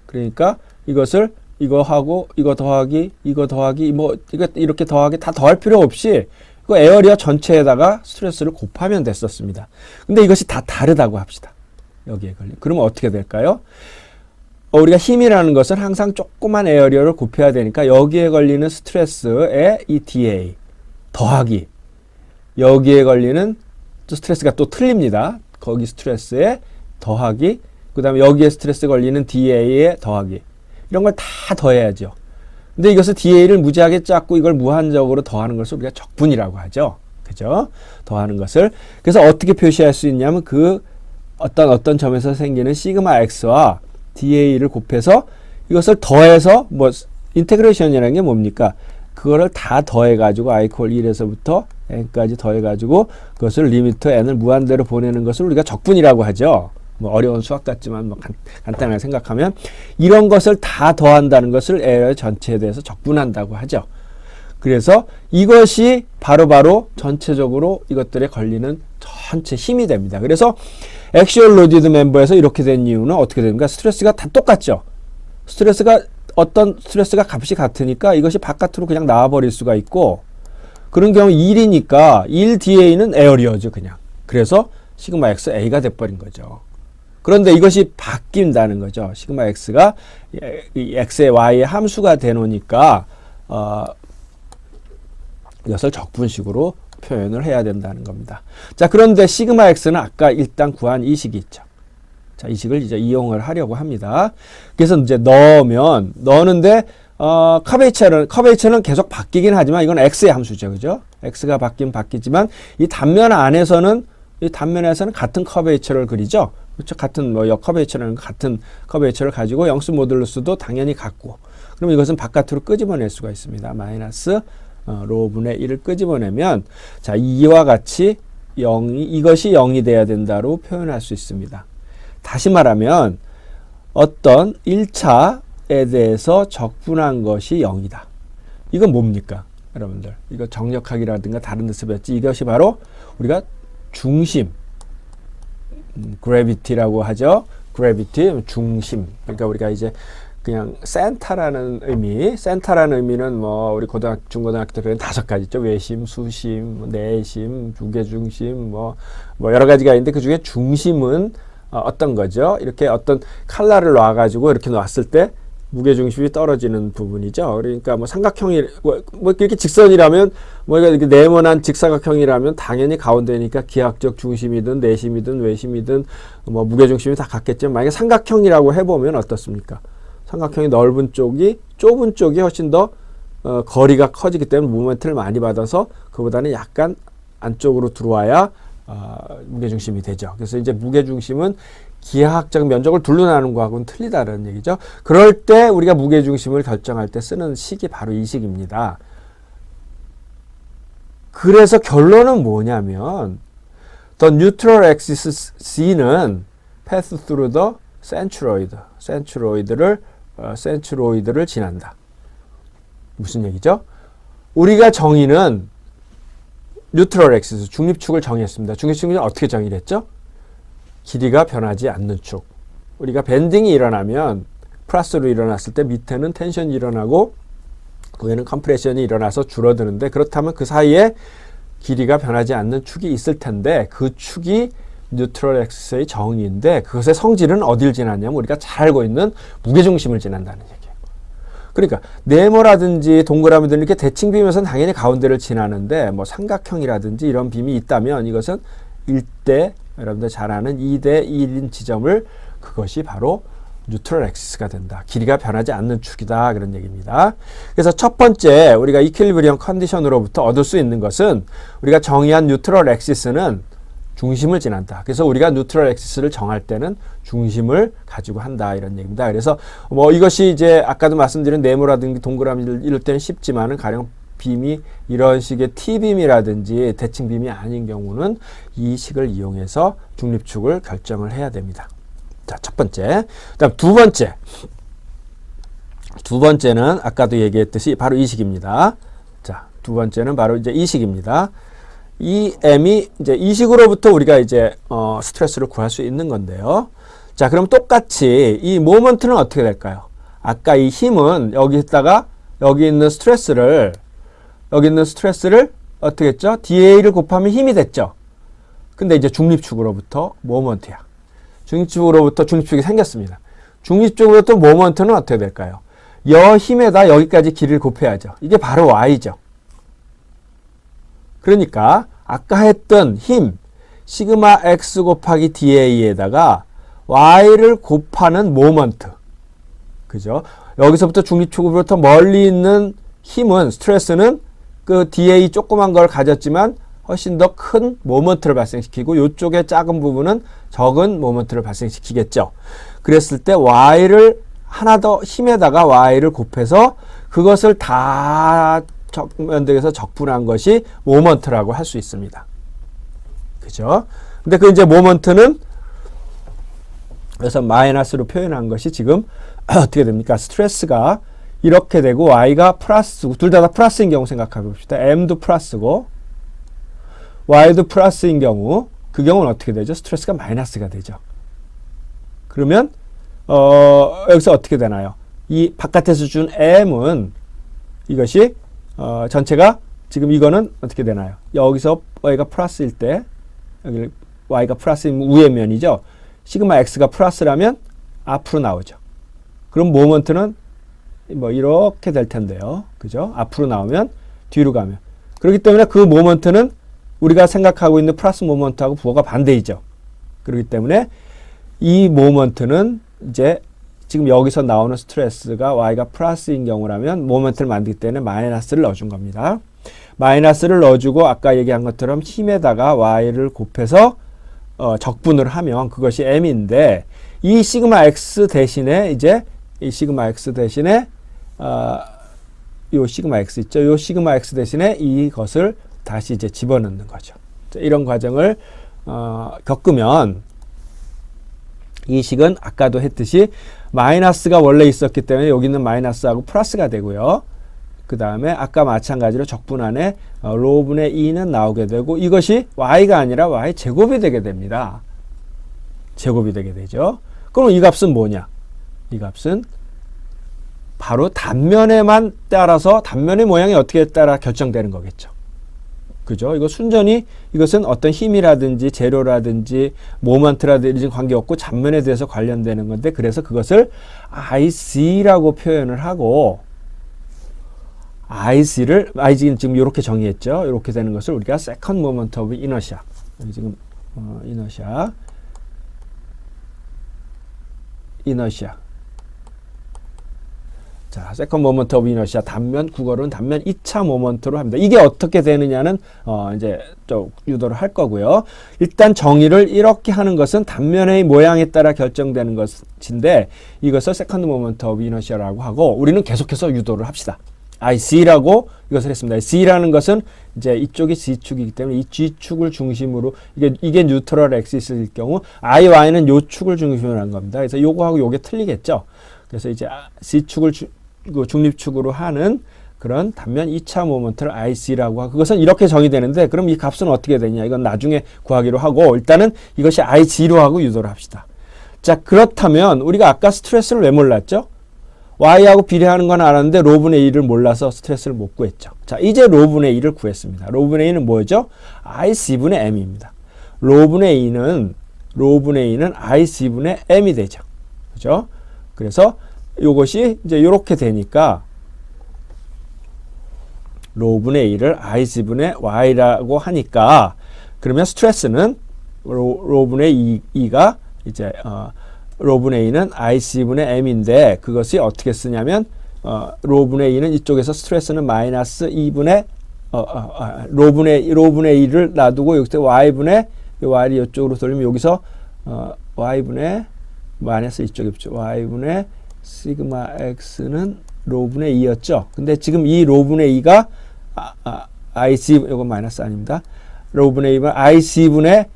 그러니까 이것을 이거 하고 이거 더하기 뭐 이거 이렇게 더하기 다 더할 필요 없이 그 에어리어 전체에다가 스트레스를 곱하면 됐었습니다. 근데 이것이 다 다르다고 합시다. 여기에 걸리. 그러면 어떻게 될까요? 우리가 힘이라는 것은 항상 조그만 에어리어를 곱해야 되니까 여기에 걸리는 스트레스의 이 dA 더하기 여기에 걸리는 스트레스가 또 틀립니다. 거기 스트레스에 더하기 그 다음에 여기에 스트레스 걸리는 da에 더하기 이런 걸 다 더해야죠. 근데 이것을 da를 무지하게 작고 이걸 무한적으로 더하는 것을 우리가 적분이라고 하죠. 그죠? 더하는 것을. 그래서 어떻게 표시할 수 있냐면 그 어떤 점에서 생기는 시그마 x와 da를 곱해서 이것을 더해서 뭐 인테그레이션이라는 게 뭡니까? 그거를 다 더해가지고 i equal 1에서부터 n까지 더해가지고 그것을 리미트 n을 무한대로 보내는 것을 우리가 적분이라고 하죠. 뭐 어려운 수학 같지만 뭐 간단하게 생각하면 이런 것을 다 더한다는 것을 에어 전체에 대해서 적분한다고 하죠. 그래서 이것이 바로 전체적으로 이것들에 걸리는 전체 힘이 됩니다. 그래서 액시얼 로디드 멤버에서 이렇게 된 이유는 어떻게 됩니까? 스트레스가 다 똑같죠. 어떤 스트레스가 값이 같으니까 이것이 바깥으로 그냥 나와버릴 수가 있고, 그런 경우 1이니까 1da는 에어리어죠, 그냥. 그래서 시그마 x a가 돼버린 거죠. 그런데 이것이 바뀐다는 거죠. 시그마 x가 이 x의 y의 함수가 되놓으니까 이것을 적분식으로 표현을 해야 된다는 겁니다. 자, 그런데 시그마 x는 아까 일단 구한 이 식이 있죠. 자, 이 식을 이제 이용을 하려고 합니다. 그래서 이제 넣는데 커베이처는 계속 바뀌긴 하지만 이건 x의 함수죠. 그죠? x가 바뀌지만 이 단면에서는 같은 커베이처를 그리죠. 그렇죠? 같은 커베이처라는 같은 커베이처를 가지고 영수 모듈러스도 당연히 같고, 그럼 이것은 바깥으로 끄집어낼 수가 있습니다. 마이너스 로분의 1을 끄집어내면, 자, 이와 같이 이것이 0이 돼야 된다로 표현할 수 있습니다. 다시 말하면 어떤 1차에 대해서 적분한 것이 0이다. 이건 뭡니까? 여러분들, 이거 정력학이라든가 다른 데서 배웠지. 이것이 바로 우리가 중심, gravity라고 하죠. gravity, 중심. 그러니까 우리가 이제 그냥 센터라는 의미는 뭐 우리 중고등학교 때 배운 5가지 있죠. 외심, 수심, 내심, 무게중심, 뭐 여러 가지가 있는데 그 중에 중심은 어떤 거죠? 이렇게 어떤 칼날을 놔가지고 이렇게 놨을 때 무게중심이 떨어지는 부분이죠. 그러니까 뭐 삼각형이 뭐 이렇게 직선이라면 뭐 이렇게 네모난 직사각형이라면 당연히 가운데니까 기하학적 중심이든 내심이든 외심이든 뭐 무게중심이 다 같겠지만, 만약에 삼각형이라고 해보면 어떻습니까? 삼각형이 넓은 쪽이 좁은 쪽이 훨씬 더 거리가 커지기 때문에 모멘트를 많이 받아서 그보다는 약간 안쪽으로 들어와야 무게중심이 되죠. 그래서 이제 무게중심은 기하학적 면적을 둘로 나누는 거하고는 틀리다는 얘기죠. 그럴 때 우리가 무게중심을 결정할 때 쓰는 식이 바로 이 식입니다. 그래서 결론은 뭐냐면 the neutral axis C는 pass through the centroid를 지난다. 무슨 얘기죠? 우리가 정의는 뉴트럴 엑시스, 중립축을 정의했습니다. 중립축은 어떻게 정의를 했죠? 길이가 변하지 않는 축. 우리가 밴딩이 일어나면 플러스로 일어났을 때 밑에는 텐션이 일어나고 위에는 컴프레션이 일어나서 줄어드는데 그렇다면 그 사이에 길이가 변하지 않는 축이 있을 텐데 그 축이 뉴트럴 엑시스의 정의인데 그것의 성질은 어딜 지났냐면 우리가 잘 알고 있는 무게중심을 지난다는 얘기예요. 그러니까 네모라든지 동그라미들 이렇게 대칭 빔에서는 당연히 가운데를 지나는데 뭐 삼각형이라든지 이런 빔이 있다면 이것은 1대 여러분들 잘 아는 2대 1인 지점을 그것이 바로 뉴트럴 엑시스가 된다. 길이가 변하지 않는 축이다. 그런 얘기입니다. 그래서 첫 번째 우리가 이퀄리브리엄 컨디션으로부터 얻을 수 있는 것은 우리가 정의한 뉴트럴 엑시스는 중심을 지난다. 그래서 우리가 뉴트럴 엑시스를 정할 때는 중심을 가지고 한다. 이런 얘기입니다. 그래서 뭐 이것이 이제 아까도 말씀드린 네모라든지 동그라미를 이럴 때는 쉽지만은 가령 빔이 이런 식의 T빔이라든지 대칭빔이 아닌 경우는 이 식을 이용해서 중립축을 결정을 해야 됩니다. 자, 첫 번째. 그다음 두 번째. 두 번째는 아까도 얘기했듯이 바로 이 식입니다. 자, 두 번째는 바로 이제 이 식입니다. 이 M이 이제 이 식으로부터 우리가 이제 스트레스를 구할 수 있는 건데요. 자, 그럼 똑같이 이 모먼트는 어떻게 될까요? 아까 이 힘은 여기다가 여기 있는 스트레스를 어떻게 했죠? DA를 곱하면 힘이 됐죠. 근데 이제 중립축으로부터 모먼트야. 중립축으로부터 중립축이 생겼습니다. 중립축으로부터 모먼트는 어떻게 될까요? 여 힘에다 여기까지 길이를 곱해야죠. 이게 바로 Y죠. 그러니까 아까 했던 힘 시그마 X 곱하기 DA에다가 Y를 곱하는 모먼트. 그죠? 여기서부터 중립축으로부터 멀리 있는 힘은 스트레스는 그 DA 조그만 걸 가졌지만 훨씬 더 큰 모먼트를 발생시키고 이쪽에 작은 부분은 적은 모먼트를 발생시키겠죠. 그랬을 때 Y를 하나 더 힘에다가 Y를 곱해서 그것을 다 면적에서 적분한 것이 모먼트라고 할 수 있습니다. 그죠? 근데 그 이제 모먼트는 그래서 마이너스로 표현한 것이 지금 어떻게 됩니까? 스트레스가 이렇게 되고 Y가 플러스고 둘 다 플러스인 경우 생각해 봅시다. M도 플러스고 Y도 플러스인 경우 그 경우는 어떻게 되죠? 스트레스가 마이너스가 되죠. 그러면 여기서 어떻게 되나요? 이 바깥에서 준 M은 이것이 전체가 지금 이거는 어떻게 되나요? 여기서 Y가 플러스일 때 여기 Y가 플러스인 위의 면이죠. 시그마 X가 플러스라면 앞으로 나오죠. 그럼 모먼트는 뭐 이렇게 될 텐데요. 그죠? 앞으로 나오면 뒤로 가면. 그렇기 때문에 그 모먼트는 우리가 생각하고 있는 플러스 모먼트하고 부호가 반대이죠. 그렇기 때문에 이 모먼트는 이제 지금 여기서 나오는 스트레스가 Y가 플러스인 경우라면 모먼트를 만들기 때문에 마이너스를 넣어준 겁니다. 마이너스를 넣어주고 아까 얘기한 것처럼 힘에다가 Y를 곱해서 적분을 하면 그것이 M인데 이 시그마 X 대신에 이제 이 시그마 X 대신에 요 시그마 X 있죠. 요 시그마 X 대신에 이것을 다시 이제 집어넣는 거죠. 이런 과정을 겪으면 이 식은 아까도 했듯이 마이너스가 원래 있었기 때문에 여기는 마이너스하고 플러스가 되고요. 그 다음에 아까 마찬가지로 적분 안에 로분의 2는 나오게 되고 이것이 y가 아니라 y 제곱이 되게 됩니다. 제곱이 되게 되죠. 그럼 이 값은 뭐냐? 이 값은 바로 단면에만 따라서 단면의 모양이 어떻게 따라 결정되는 거겠죠. 그죠? 이거 순전히 이것은 어떤 힘이라든지 재료라든지 모먼트라든지 관계없고 잔면에 대해서 관련되는 건데 그래서 그것을 IC라고 표현을 하고 IC는 지금 이렇게 정의했죠. 이렇게 되는 것을 우리가 Second Moment of Inertia 지금 Inertia 자, 세컨드 모먼트 오브 이너시아 단면, 국어로는 단면 2차 모먼트로 합니다. 이게 어떻게 되느냐는 이제 좀 유도를 할 거고요. 일단 정의를 이렇게 하는 것은 단면의 모양에 따라 결정되는 것인데 이것을 세컨드 모먼트 오브 이너시아라고 하고 우리는 계속해서 유도를 합시다. IC라고 이것을 했습니다. C라는 것은 이제 이쪽이 G축이기 때문에 이 G축을 중심으로 이게 뉴트럴 엑시스일 경우 IY는 요 축을 중심으로 한 겁니다. 그래서 요거하고 요게 틀리겠죠. 그래서 이제 C축을 중립축으로 하는 그런 단면 2차 모먼트를 IC라고 하고 그것은 이렇게 정의되는데 그럼 이 값은 어떻게 되냐 이건 나중에 구하기로 하고 일단은 이것이 IG로 하고 유도를 합시다. 자, 그렇다면 우리가 아까 스트레스를 왜 몰랐죠? Y하고 비례하는 건 알았는데 로분의 2를 몰라서 스트레스를 못 구했죠. 자, 이제 로분의 2를 구했습니다. 로분의 2는 뭐죠? IC분의 M입니다. 로분의 2는 IC분의 M이 되죠. 그죠? 그래서 이것이 이제 이렇게 되니까 로분의 2를 IC분의 Y라고 하니까 그러면 스트레스는 로분의 2가 이제 로분의 2는 IC분의 M인데 그것이 어떻게 쓰냐면 로분의 2는 이쪽에서 스트레스는 마이너스 2분의 로분의 2를 놔두고 여기서 Y분의 Y를 이쪽으로 돌리면 여기서 Y분의 마이너스 이쪽에 붙죠. Y분의 시그마 X는 로분의 2였죠. 근데 지금 이 로분의 2가 IC 이건 마이너스 아닙니다. 로분의 2는 IC분의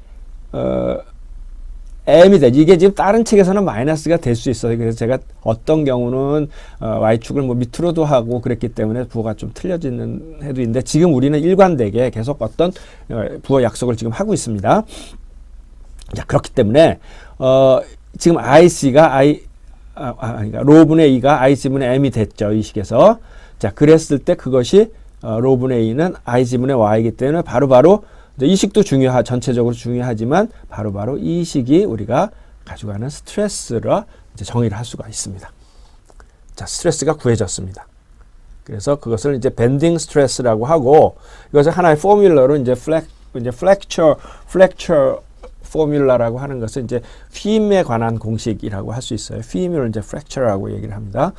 M이 되지. 이게 지금 다른 책에서는 마이너스가 될 수 있어요. 그래서 제가 어떤 경우는 Y축을 뭐 밑으로도 하고 그랬기 때문에 부호가 좀 틀려지는 해도 있는데 지금 우리는 일관되게 계속 어떤 부호 약속을 지금 하고 있습니다. 자, 그렇기 때문에 지금 IC가 그러니까 로분의 2가 IC분의 M이 됐죠. 이 식에서. 자, 그랬을 때 그것이 로분의 2는 IC분의 Y이기 때문에 바로바로 이 식도 전체적으로 중요하지만 바로바로 이 식이 우리가 가져가는 스트레스라 이제 정의를 할 수가 있습니다. 자, 스트레스가 구해졌습니다. 그래서 그것을 이제 밴딩 스트레스라고 하고 이것을 하나의 포뮬러로 이제 플렉처 포뮬라라고 하는 것은 이제 휘임에 관한 공식이라고 할 수 있어요. 휘임을 이제 프랙처라고 얘기를 합니다.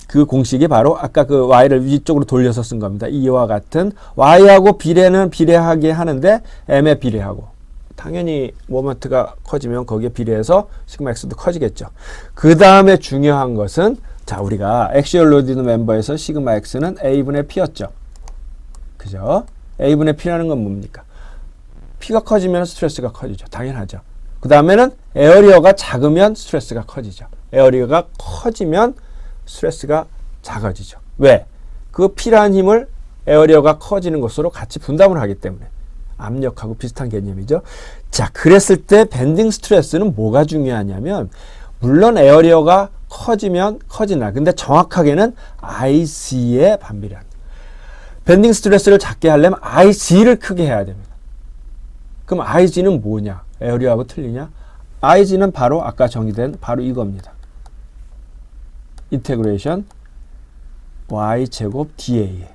그 공식이 바로 아까 그 y를 위쪽으로 돌려서 쓴 겁니다. 이와 같은 y하고 비례하게 하는데 m에 비례하고 당연히 모먼트가 커지면 거기에 비례해서 시그마 x도 커지겠죠. 그 다음에 중요한 것은 자, 우리가 액시얼 로디드 멤버에서 시그마 x는 a분의 p였죠. 그죠? a분의 p라는 건 뭡니까? p가 커지면 스트레스가 커지죠. 당연하죠. 그 다음에는 에어리어가 작으면 스트레스가 커지죠. 에어리어가 커지면 스트레스가 작아지죠. 왜? 그 P라는 힘을 에어리어가 커지는 것으로 같이 분담을 하기 때문에 압력하고 비슷한 개념이죠. 자, 그랬을 때 밴딩 스트레스는 뭐가 중요하냐면 물론 에어리어가 커지면 커지나 근데 정확하게는 IC에 반비례합니다. 밴딩 스트레스를 작게 하려면 IG를 크게 해야 됩니다. 그럼 IG는 뭐냐? 에어리어하고 틀리냐? IG는 바로 아까 정의된 바로 이겁니다. 인테그레이션 y제곱 da예요.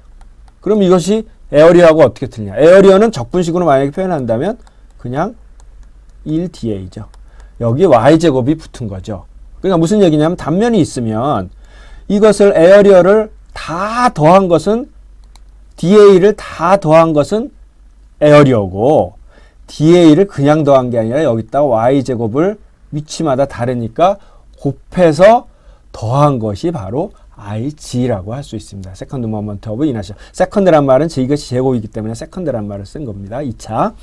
그럼 이것이 에어리어하고 어떻게 틀리냐? 에어리어는 적분식으로 만약에 표현한다면 그냥 1da죠. 여기 y제곱이 붙은 거죠. 그러니까 무슨 얘기냐면 단면이 있으면 이것을 에어리어를 다 더한 것은 da를 다 더한 것은 에어리어고 da를 그냥 더한 게 아니라 여기다가 y제곱을 위치마다 다르니까 곱해서 더한 것이 바로 IG라고 할 수 있습니다. 세컨드 모먼트 오브 이너시아. 세컨드란 말은 이것이 제곱이기 때문에 세컨드란 말을 쓴 겁니다. 2차.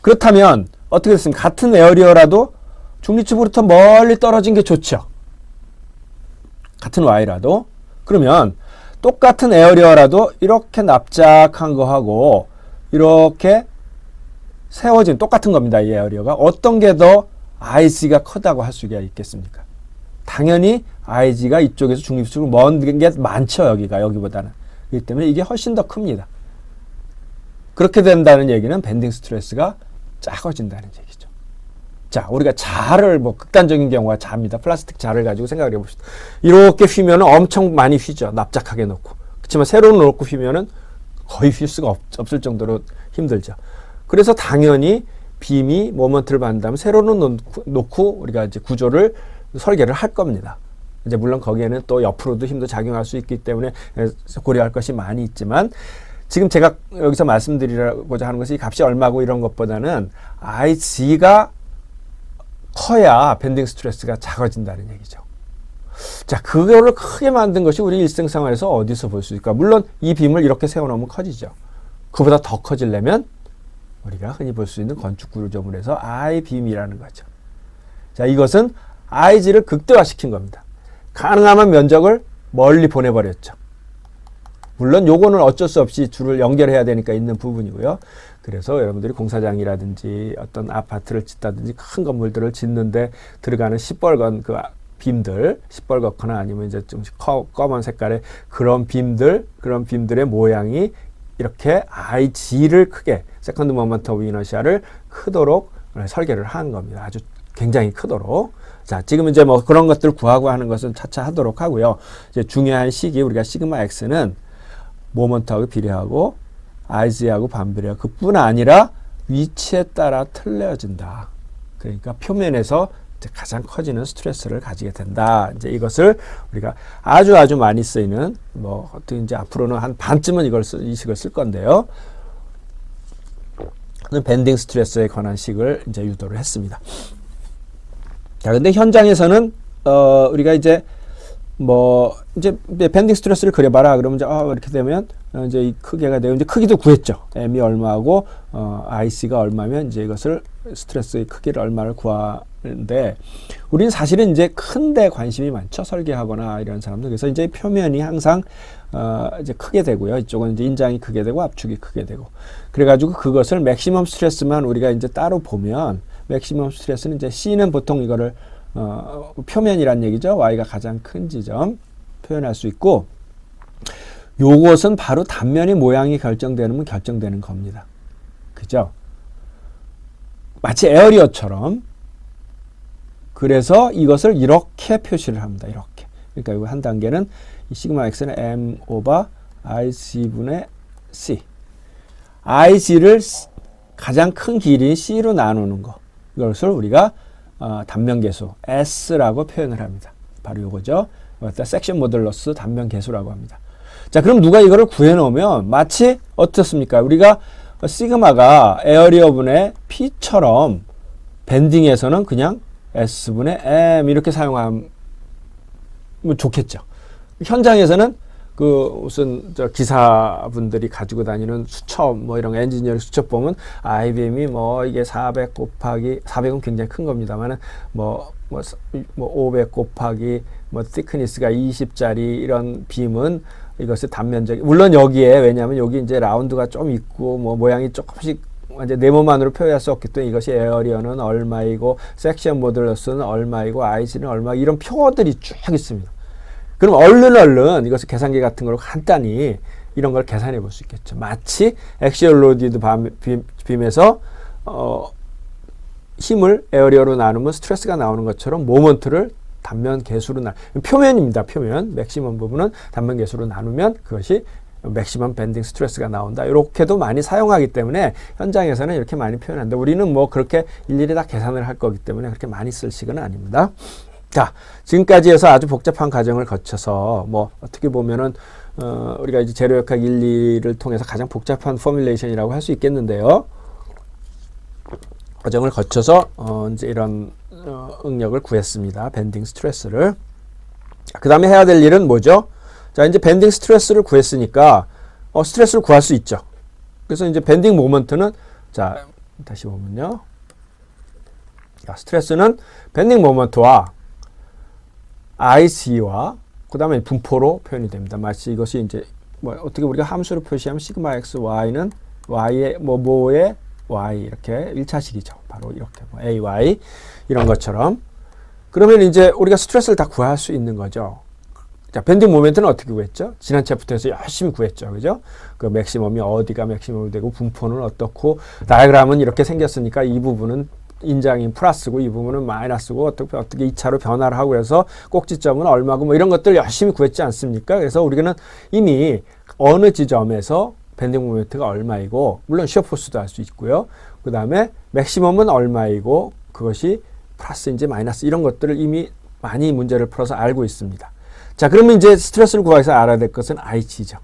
그렇다면 어떻게 됐습니까? 같은 에어리어라도 중립축으로부터 멀리 떨어진 게 좋죠. 같은 Y라도. 그러면 똑같은 에어리어라도 이렇게 납작한 거하고 이렇게 세워진 똑같은 겁니다. 이 에어리어가. 어떤 게 더 IG가 크다고 할 수가 있겠습니까? 당연히 IG가 이쪽에서 중립축으로 먼 게 많죠. 여기보다는. 그렇기 때문에 이게 훨씬 더 큽니다. 그렇게 된다는 얘기는 밴딩 스트레스가 작아진다는 얘기죠. 자, 우리가 자를 극단적인 경우가 자입니다. 플라스틱 자를 가지고 생각을 해봅시다. 이렇게 휘면은 엄청 많이 휘죠. 납작하게 놓고. 그렇지만 세로로 놓고 휘면은 거의 휠 수가 없을 정도로 힘들죠. 그래서 당연히 빔이 모먼트를 받는다면 세로로 놓고 우리가 이제 구조를 설계를 할 겁니다. 이제 물론 거기에는 또 옆으로도 힘도 작용할 수 있기 때문에 고려할 것이 많이 있지만 지금 제가 여기서 말씀드리고자 하는 것이 이 값이 얼마고 이런 것보다는 IG가 커야 밴딩 스트레스가 작아진다는 얘기죠. 자, 그거를 크게 만든 것이 우리 일생생활에서 어디서 볼 수 있을까? 물론 이 빔을 이렇게 세워놓으면 커지죠. 그보다 더 커지려면 우리가 흔히 볼 수 있는 건축 구조물에서 I빔이라는 거죠. 자, 이것은 IG를 극대화시킨 겁니다. 가능하면 면적을 멀리 보내버렸죠. 물론 요거는 어쩔 수 없이 줄을 연결해야 되니까 있는 부분이고요. 그래서 여러분들이 공사장이라든지 어떤 아파트를 짓다든지 큰 건물들을 짓는데 들어가는 시뻘건 그 빔들, 시뻘겋거나 아니면 이제 좀 검은 색깔의 그런 빔들의 모양이 이렇게 IG를 크게, 세컨드 모먼트 오브 이너시아를 크도록 설계를 한 겁니다. 아주 굉장히 크도록. 자, 지금 이제 뭐 그런 것들 구하고 하는 것은 차차 하도록 하고요. 이제 중요한 식이 우리가 시그마 X는 모먼트하고 비례하고 IG하고 반비례하고 그뿐 아니라 위치에 따라 틀려진다. 그러니까 표면에서 가장 커지는 스트레스를 가지게 된다. 이제 이것을 우리가 아주 많이 쓰이는 뭐 어떻게 이제 앞으로는 한 반쯤은 이 식을 쓸 건데요. 밴딩 스트레스에 관한 식을 이제 유도를 했습니다. 자, 근데 현장에서는 우리가 이제 뭐 이제 밴딩 스트레스를 그려봐라. 그러면 이제 이렇게 되면 이제 이 크기가 되고 이제 크기도 구했죠. M이 얼마고 IC가 얼마면 이제 이것을 스트레스의 크기를 얼마를 구하는데 우리는 사실은 이제 큰데 관심이 많죠. 설계하거나 이런 사람들. 그래서 이제 표면이 항상 이제 크게 되고요. 이쪽은 이제 인장이 크게 되고 압축이 크게 되고. 그래가지고 그것을 맥시멈 스트레스만 우리가 이제 따로 보면 맥시멈 스트레스는 이제 C는 보통 이거를 표면이란 얘기죠. Y가 가장 큰 지점 표현할 수 있고 요것은 바로 단면의 모양이 결정되는 겁니다. 그죠? 마치 에어리어처럼 그래서 이것을 이렇게 표시를 합니다. 이렇게. 그러니까 이거 한 단계는 이 시그마 X는 M 오버 IC분의 C. IC를 가장 큰 길이인 C로 나누는 거. 이것을 우리가 단면계수 S라고 표현을 합니다. 바로 이거죠. 섹션 모듈러스 단면계수라고 합니다. 자, 그럼 누가 이거를 구해놓으면 마치 어떻습니까? 우리가 시그마가 에어리어분의 P처럼 밴딩에서는 그냥 S분의 M 이렇게 사용하면 좋겠죠. 현장에서는 그 무슨 기사분들이 가지고 다니는 수첩 뭐 이런 엔지니어링 수첩 보면 IBM이 뭐 이게 400 곱하기 400은 굉장히 큰 겁니다만은 뭐 500 곱하기 뭐 thickness가 20짜리 이런 빔은 이것의 단면적 물론 여기에 왜냐하면 여기 이제 라운드가 좀 있고 뭐 모양이 조금씩 이제 네모만으로 표현할 수 없기 때문에 이것이 에어리어는 얼마이고 섹션 모듈러스는 얼마이고 IC는 얼마 이런 표들이 쭉 있습니다. 그럼 얼른 이것을 계산기 같은 걸로 간단히 이런 걸 계산해 볼 수 있겠죠. 마치 액시얼 로디드 빔에서 힘을 에어리어로 나누면 스트레스가 나오는 것처럼 모먼트를 단면 계수로 표면입니다. 표면 맥시멈 부분은 단면 계수로 나누면 그것이 맥시멈 밴딩 스트레스가 나온다. 이렇게도 많이 사용하기 때문에 현장에서는 이렇게 많이 표현한다. 우리는 뭐 그렇게 일일이 다 계산을 할 거기 때문에 그렇게 많이 쓸 식은 아닙니다. 자, 지금까지 해서 아주 복잡한 과정을 거쳐서 뭐 어떻게 보면은 우리가 이제 재료역학 1, 2를 통해서 가장 복잡한 포뮬레이션이라고 할 수 있겠는데요. 과정을 거쳐서 이제 이런 응력을 구했습니다. 밴딩 스트레스를. 그 다음에 해야 될 일은 뭐죠? 자, 이제 밴딩 스트레스를 구했으니까 스트레스를 구할 수 있죠. 그래서 이제 밴딩 모먼트는 자, 다시 보면요. 자, 스트레스는 밴딩 모먼트와 IC와 그 다음에 분포로 표현이 됩니다. 마치 이것이 이제 뭐 어떻게 우리가 함수로 표시하면 시그마 x y는 y의 뭐의 y 이렇게 1차식이죠. 바로 이렇게 뭐 ay 이런 것처럼 그러면 이제 우리가 스트레스를 다 구할 수 있는 거죠. 자, 밴딩 모멘트는 어떻게 구했죠? 지난 챕터에서 열심히 구했죠. 그죠? 그 맥시멈이 어디가 맥시멈이 되고 분포는 어떻고 다이어그램은 이렇게 생겼으니까 이 부분은 인장이 플러스고 이 부분은 마이너스고 어떻게 2차로 변화를 하고 해서 꼭지점은 얼마고 뭐 이런 것들 열심히 구했지 않습니까? 그래서 우리는 이미 어느 지점에서 밴딩 모멘트가 얼마이고 물론 시어 포스도 알 수 있고요. 그 다음에 맥시멈은 얼마이고 그것이 플러스인지 마이너스 이런 것들을 이미 많이 문제를 풀어서 알고 있습니다. 자, 그러면 이제 스트레스를 구하기 위해서 알아야 될 것은 IG죠.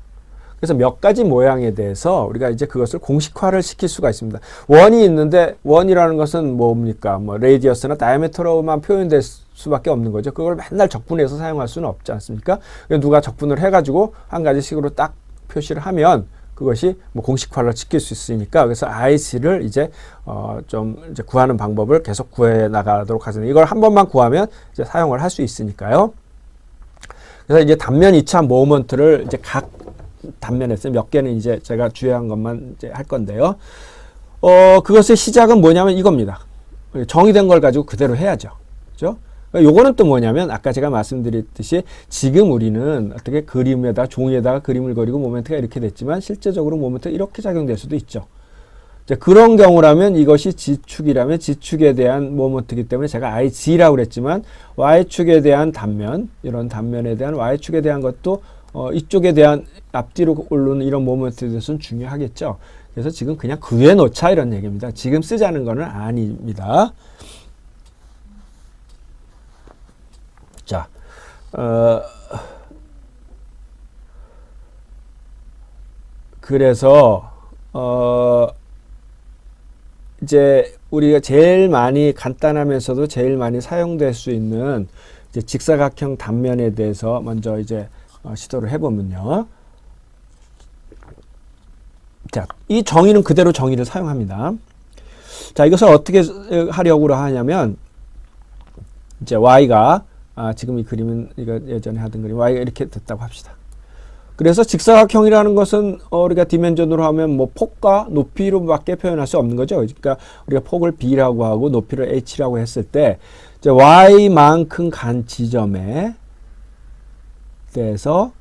그래서 몇 가지 모양에 대해서 우리가 이제 그것을 공식화를 시킬 수가 있습니다. 원이 있는데 원이라는 것은 뭡니까? 뭐 레디어스나 다이아메터로만 표현될 수밖에 없는 거죠. 그걸 맨날 적분해서 사용할 수는 없지 않습니까? 누가 적분을 해가지고 한 가지식으로 딱 표시를 하면 그것이 뭐 공식화를 시킬 수 있으니까 그래서 IC를 이제 좀 이제 구하는 방법을 계속 구해 나가도록 하겠습니다. 이걸 한 번만 구하면 이제 사용을 할 수 있으니까요. 그래서 이제 단면 이차 모먼트를 이제 각 단면에서 몇 개는 이제 제가 주요한 것만 이제 할 건데요. 그것의 시작은 뭐냐면 이겁니다. 정의된 걸 가지고 그대로 해야죠. 그죠? 요거는 또 뭐냐면 아까 제가 말씀드렸듯이 지금 우리는 어떻게 그림에다 종이에다가 그림을 그리고 모멘트가 이렇게 됐지만 실제적으로 모멘트가 이렇게 작용될 수도 있죠. 이제 그런 경우라면 이것이 G축이라면 G축에 대한 모멘트이기 때문에 제가 IG라고 그랬지만 Y축에 대한 단면, 이런 단면에 대한 Y축에 대한 것도 이쪽에 대한 앞뒤로 오르는 이런 모멘트에 대해서는 중요하겠죠. 그래서 지금 그냥 그에 놓자 이런 얘기입니다. 지금 쓰자는 거는 아닙니다. 자, 그래서 이제 우리가 제일 많이 간단하면서도 제일 많이 사용될 수 있는 이제 직사각형 단면에 대해서 먼저 이제 시도를 해보면요. 자, 이 정의는 그대로 정의를 사용합니다. 자, 이것을 어떻게 하려고 하냐면 이제 y가 지금 이 그림은 이거 예전에 하던 그림 y가 이렇게 됐다고 합시다. 그래서 직사각형이라는 것은 우리가 디멘전으로 하면 뭐 폭과 높이로밖에 표현할 수 없는 거죠. 그러니까 우리가 폭을 b라고 하고 높이를 h라고 했을 때 이제 y만큼 간 지점에 대해서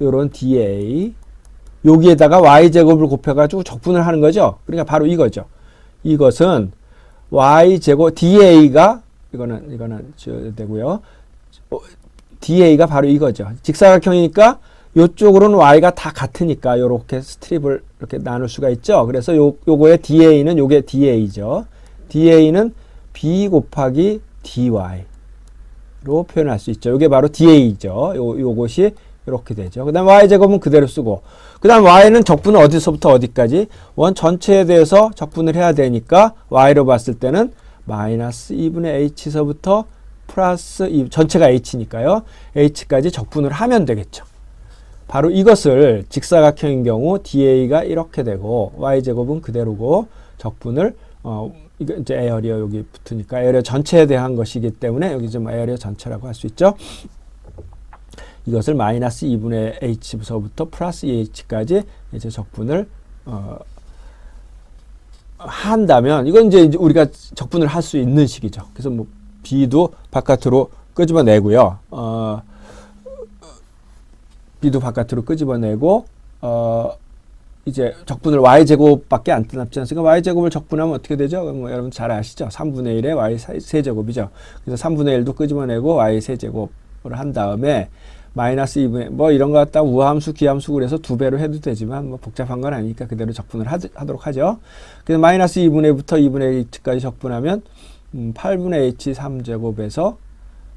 이런 dA 여기에다가 y제곱을 곱해가지고 적분을 하는 거죠. 그러니까 바로 이거죠. 이것은 y제곱 da가 이거는 되고요. da가 바로 이거죠. 직사각형이니까 이쪽으로는 y가 다 같으니까 이렇게 스트립을 이렇게 나눌 수가 있죠. 그래서 요거의 da는 요게 da죠. da는 b 곱하기 dy로 표현할 수 있죠. 요게 바로 da죠. 요것이 이렇게 되죠. 그 다음 y제곱은 그대로 쓰고 그 다음 y는 적분은 어디서부터 어디까지? 원 전체에 대해서 적분을 해야 되니까 y로 봤을 때는 마이너스 2분의 h서부터 플러스 2, 전체가 h니까요. h까지 적분을 하면 되겠죠. 바로 이것을 직사각형인 경우 da가 이렇게 되고 y제곱은 그대로고 적분을 이거 이제 에어리어 여기 붙으니까 에어리어 전체에 대한 것이기 때문에 여기 좀 에어리어 전체라고 할 수 있죠. 이것을 마이너스 2분의 h서부터 플러스 2h까지 이제 적분을 한다면 이건 이제 우리가 적분을 할 수 있는 식이죠. 그래서 뭐 b도 바깥으로 끄집어내고요. b도 바깥으로 끄집어내고 이제 적분을 y제곱밖에 안 남지 않습니까? y제곱을 적분하면 어떻게 되죠? 뭐 여러분 잘 아시죠? 3분의 1에 y 세제곱이죠. 그래서 3분의 1도 끄집어내고 y 세제곱을 한 다음에 마이너스 2분의 뭐 이런 거 갖다 우함수 기함수 그래서 2배로 해도 되지만 뭐 복잡한 건 아니니까 그대로 적분을 하도록 하죠. 그래서 마이너스 2분의부터 2분의 h까지 적분하면 8분의 h 3제곱에서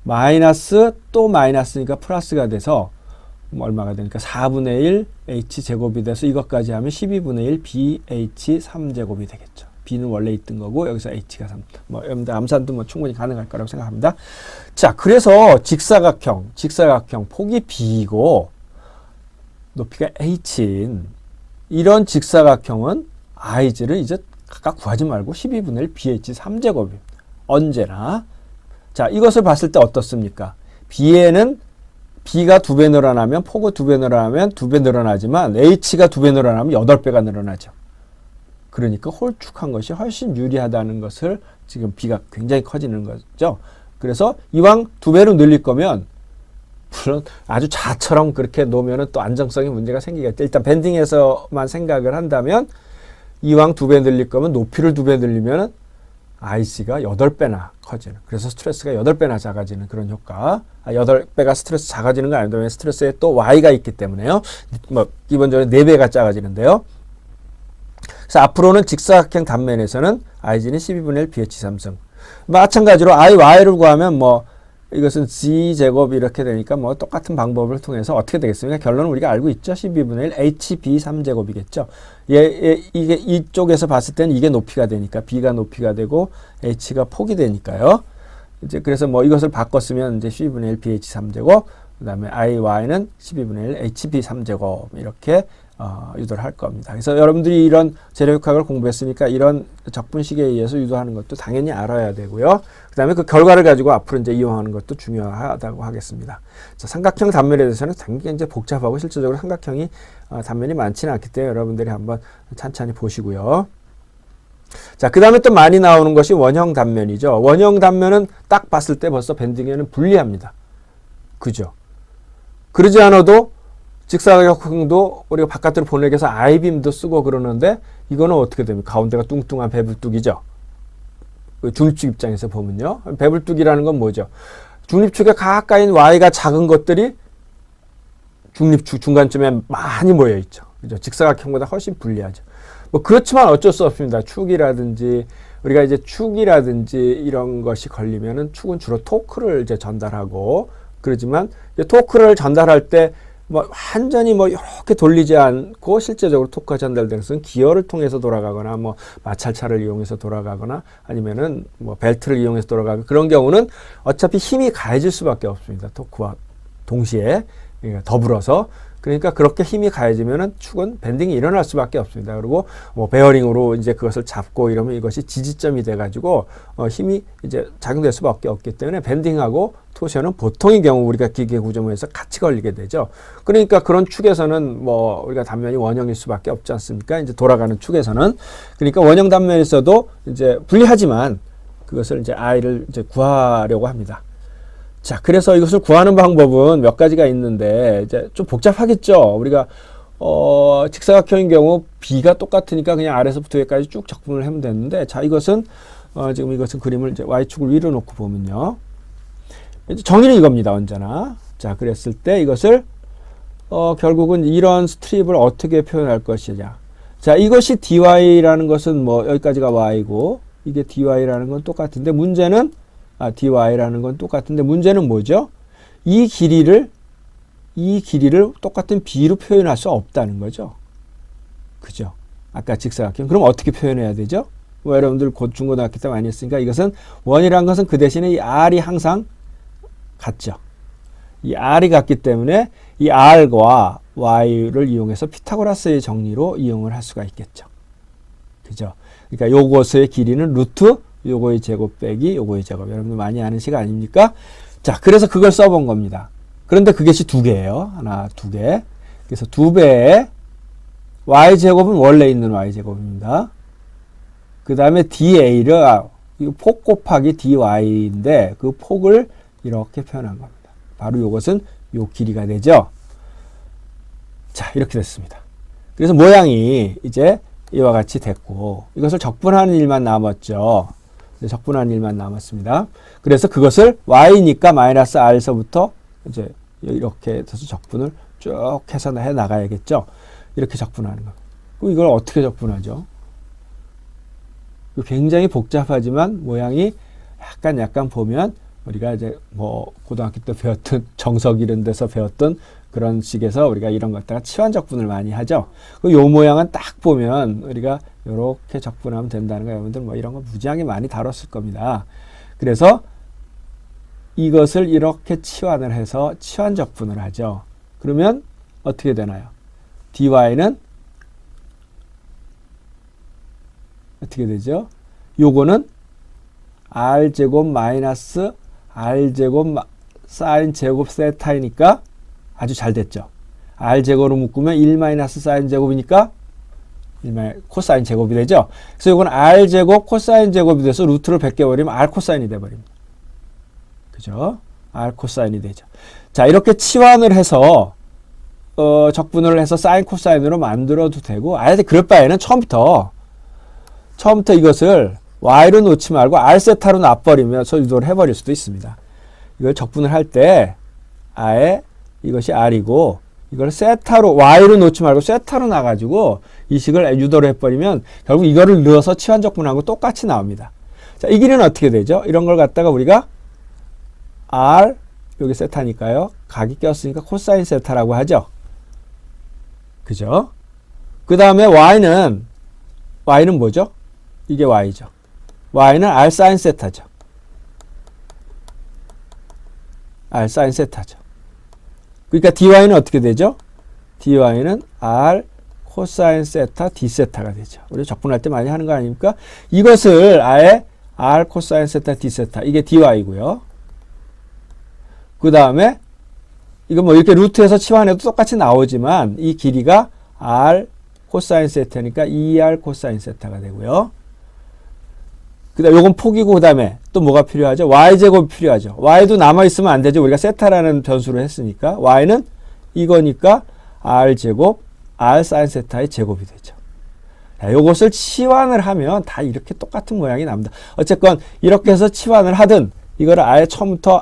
마이너스 또 마이너스니까 플러스가 돼서 얼마가 되니까 4분의 1 h제곱이 돼서 이것까지 하면 12분의 1 bh 3제곱이 되겠죠. b는 원래 있던 거고 여기서 h가 3. 뭐 여러분들 암산도 뭐 충분히 가능할 거라고 생각합니다. 자, 그래서 직사각형 폭이 b이고 높이가 h인 이런 직사각형은 i를 이제 각각 구하지 말고 12분의 1 bh 3제곱입니다. 언제나. 자, 이것을 봤을 때 어떻습니까? b에는 b가 2배 늘어나면 폭이 2배 늘어나면 2배 늘어나지만 h가 2배 늘어나면 8배가 늘어나죠. 그러니까 홀쭉한 것이 훨씬 유리하다는 것을 지금 b가 굉장히 커지는 거죠. 그래서 이왕 2배로 늘릴 거면 물론 아주 자처럼 그렇게 놓으면 또 안정성에 문제가 생기겠죠. 일단 밴딩에서만 생각을 한다면 이왕 2배 늘릴 거면 높이를 2배 늘리면 IC가 8배나 커지는, 그래서 스트레스가 8배나 작아지는 그런 효과. 8배가 스트레스 작아지는 건 아닌데 스트레스에 또 Y가 있기 때문에요. 뭐 기본적으로 4배가 작아지는데요. 그래서 앞으로는 직사각형 단면에서는 IG는 12분의 1 BH 3승. 마찬가지로 IY를 구하면 뭐 이것은 G제곱 이렇게 되니까 뭐 똑같은 방법을 통해서 어떻게 되겠습니까? 결론은 우리가 알고 있죠. 12분의 1 HB 3제곱이겠죠. 이게 이쪽에서 봤을 때는 이게 높이가 되니까 B가 높이가 되고 H가 폭이 되니까요. 이제 그래서 뭐 이것을 바꿨으면 이제 12분의 1 BH 3제곱, 그 다음에 IY는 12분의 1 HB 3제곱 이렇게 유도를 할 겁니다. 그래서 여러분들이 이런 재료역학을 공부했으니까 이런 적분식에 의해서 유도하는 것도 당연히 알아야 되고요. 그 다음에 그 결과를 가지고 앞으로 이제 이용하는 것도 중요하다고 하겠습니다. 자, 삼각형 단면에 대해서는 굉장히 이제 복잡하고 실질적으로 삼각형이 단면이 많지는 않기 때문에 여러분들이 한번 찬찬히 보시고요. 자, 그 다음에 또 많이 나오는 것이 원형 단면이죠. 원형 단면은 딱 봤을 때 벌써 밴딩에는 불리합니다. 그죠? 그러지 않아도 직사각형도 우리가 바깥으로 보내기 위해서 아이빔도 쓰고 그러는데 이거는 어떻게 됩니까? 가운데가 뚱뚱한 배불뚝이죠. 중립축 입장에서 보면요. 배불뚝이라는 건 뭐죠? 중립축에 가까이인 y가 작은 것들이 중립축 중간쯤에 많이 모여 있죠. 그죠? 직사각형보다 훨씬 불리하죠. 뭐 그렇지만 어쩔 수 없습니다. 축이라든지 우리가 이제 축이라든지 이런 것이 걸리면은 축은 주로 토크를 이제 전달하고 그러지만 이제 토크를 전달할 때 뭐 완전히 뭐 이렇게 돌리지 않고 실제적으로 토크가 전달되는 것은 기어를 통해서 돌아가거나 뭐 마찰차를 이용해서 돌아가거나 아니면은 뭐 벨트를 이용해서 돌아가고 그런 경우는 어차피 힘이 가해질 수밖에 없습니다. 토크와 동시에 더불어서 그러니까 그렇게 힘이 가해지면은 축은 밴딩이 일어날 수밖에 없습니다. 그리고 뭐 베어링으로 이제 그것을 잡고 이러면 이것이 지지점이 돼가지고 힘이 이제 작용될 수밖에 없기 때문에 밴딩하고 토션은 보통의 경우 우리가 기계 구조물에서 같이 걸리게 되죠. 그러니까 그런 축에서는 뭐 우리가 단면이 원형일 수밖에 없지 않습니까? 이제 돌아가는 축에서는 그러니까 원형 단면에서도 이제 불리하지만 그것을 이제 I를 이제 구하려고 합니다. 자, 그래서 이것을 구하는 방법은 몇 가지가 있는데, 이제 좀 복잡하겠죠? 우리가, 직사각형인 경우, B가 똑같으니까 그냥 아래서부터 위까지 쭉 적분을 하면 되는데, 자, 이것은, 지금 이것은 그림을 이제 Y축을 위로 놓고 보면요. 이제 정의는 이겁니다, 언제나. 자, 그랬을 때 이것을, 결국은 이런 스트립을 어떻게 표현할 것이냐. 자, 이것이 dy라는 것은 뭐, 여기까지가 y고, 이게 dy라는 건 똑같은데, 문제는, dy라는 건 똑같은데 문제는 뭐죠? 이 길이를 똑같은 b로 표현할 수 없다는 거죠. 그죠? 아까 직사각형. 그럼 어떻게 표현해야 되죠? 뭐 여러분들 곧 중고등학교 때 많이 했으니까 이것은 원이라는 것은 그 대신에 이 r이 항상 같죠. 이 r이 같기 때문에 이 r과 y를 이용해서 피타고라스의 정리로 이용을 할 수가 있겠죠. 그죠? 그러니까 요것의 길이는 루트 요거의 제곱 빼기 요거의 제곱. 여러분들 많이 아는 식 아닙니까? 자, 그래서 그걸 써본 겁니다. 그런데 그것이 두 개예요. 하나, 두 개. 그래서 두 배의 y제곱은 원래 있는 y제곱입니다. 그 다음에 da를 폭 곱하기 dy인데 그 폭을 이렇게 표현한 겁니다. 바로 요것은 요 길이가 되죠. 자, 이렇게 됐습니다. 그래서 모양이 이제 이와 같이 됐고 이것을 적분하는 일만 남았죠. 적분하는 일만 남았습니다. 그래서 그것을 y니까 마이너스 r서부터 이제 이렇게 해서 적분을 쭉 해서 해 나가야겠죠. 이렇게 적분하는 거. 그럼 이걸 어떻게 적분하죠? 굉장히 복잡하지만 모양이 약간 보면 우리가 이제 뭐 고등학교 때 배웠던 정석 이런 데서 배웠던 그런 식에서 우리가 이런 것다가 치환 적분을 많이 하죠. 요 모양은 딱 보면 우리가 이렇게 적분하면 된다는 거 여러분들 뭐 이런 거 무지하게 많이 다뤘을 겁니다. 그래서 이것을 이렇게 치환을 해서 치환 적분을 하죠. 그러면 어떻게 되나요? dy는 어떻게 되죠? 요거는 r제곱 마이너스 r제곱 사인 제곱 세타이니까 아주 잘 됐죠. r제곱으로 묶으면 1 마이너스 사인 제곱이니까 1 코사인 제곱이 되죠. 그래서 이건 r제곱 코사인 제곱이 돼서 루트를 벗겨버리면 r 코사인이 돼버립니다. 그죠? r 코사인이 되죠. 자, 이렇게 치환을 해서 적분을 해서 사인 코사인으로 만들어도 되고 아예 그럴 바에는 처음부터 이것을 y로 놓지 말고 r 세타로 놔버리면서 유도를 해버릴 수도 있습니다. 이걸 적분을 할 때 아예 이것이 r이고 이걸 세타로 y로 놓지 말고 세타로 놔가지고 이 식을 유도를 해버리면 결국 이거를 넣어서 치환 적분하고 똑같이 나옵니다. 자, 이 길이는 어떻게 되죠? 이런 걸 갖다가 우리가 R 여기 세타니까요. 각이 꼈으니까 코사인 세타라고 하죠. 그죠? 그 다음에 Y는 뭐죠? 이게 Y죠. Y는 R 사인 세타죠. R 사인 세타죠. 그러니까 DY는 어떻게 되죠? DY는 R 코사인 세타 D 세타가 되죠. 우리 적분할 때 많이 하는 거 아닙니까? 이것을 아예 R 코사인 세타 D 세타 이게 DY고요. 그 다음에 이거 뭐 이렇게 루트에서 치환해도 똑같이 나오지만 이 길이가 R 코사인 세타니까 2R 코사인 세타가 되고요. 그 다음에 요건 폭이고 그 다음에 또 뭐가 필요하죠? Y제곱이 필요하죠. Y도 남아있으면 안 되죠. 우리가 세타라는 변수로 했으니까 Y는 이거니까 R제곱 R 사인 세타의 제곱이 되죠. 자, 요것을 치환을 하면 다 이렇게 똑같은 모양이 납니다. 어쨌건 이렇게 해서 치환을 하든 이거를 아예 처음부터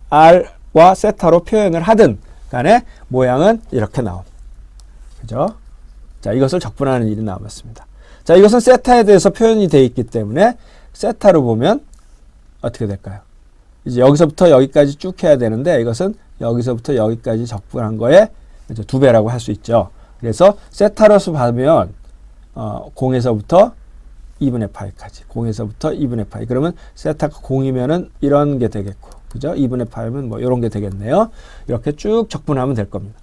R와 세타로 표현을 하든 간에 모양은 이렇게 나옵니다. 그죠? 자, 이것을 적분하는 일이 남았습니다. 자, 이것은 세타에 대해서 표현이 되어 있기 때문에 세타로 보면 어떻게 될까요? 이제 여기서부터 여기까지 쭉 해야 되는데 이것은 여기서부터 여기까지 적분한 거에 이제 2배라고 할 수 있죠. 그래서 세타로서 받으면 0에서부터 2분의 파이까지 0에서부터 2분의 파이 그러면 세타가 0이면은 이런 게 되겠고 그죠? 2분의 파이면 뭐 이런 게 되겠네요. 이렇게 쭉 적분하면 될 겁니다.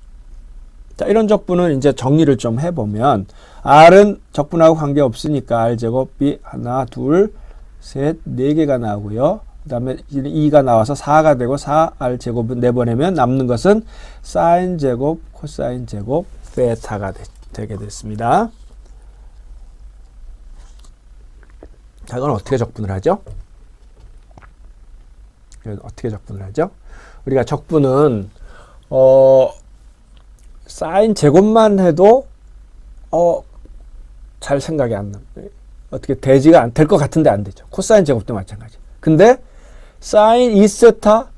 자, 이런 적분은 이제 정리를 좀 해보면 R은 적분하고 관계없으니까 R제곱이 하나, 둘, 셋, 4개가 나오고요. 그 다음에 2가 나와서 4가 되고 4R제곱은 내보내면 남는 것은 사인 제곱, 코사인 제곱, 베타가 되게 됐습니다. 자, 이건 어떻게 적분을 하죠? 우리가 적분은 사인 제곱만 해도 잘 생각이 안 납니다. 어떻게 되지가 될 것 같은데 안 되죠. 코사인 제곱도 마찬가지. 근데 사인 2세타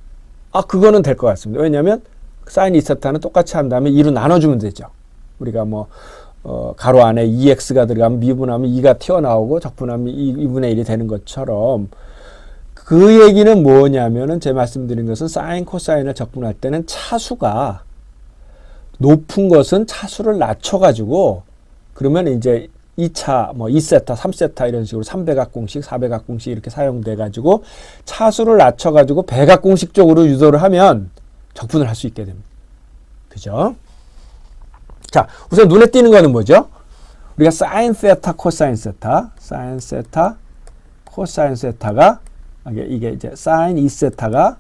그거는 될 것 같습니다. 왜냐하면 사인 2세타는 똑같이 한 다음에 2로 나눠주면 되죠. 우리가 뭐 가로 안에 2x가 들어가면 미분하면 2가 튀어나오고 적분하면 2분의 1이 되는 것처럼 그 얘기는 뭐냐면은 제 말씀드린 것은 사인 코사인을 적분할 때는 차수가 높은 것은 차수를 낮춰가지고 그러면 이제 2차, 뭐 2세타, 3세타 이런 식으로 3배각공식, 4배각공식 이렇게 사용돼가지고 차수를 낮춰가지고 배각공식 쪽으로 유도를 하면 적분을 할 수 있게 됩니다. 그죠? 자, 우선 눈에 띄는 거는 뭐죠? 우리가 사인 세타, 코사인 세타, 사인 세타, 코사인 세타가 이게 이제 사인 2세타가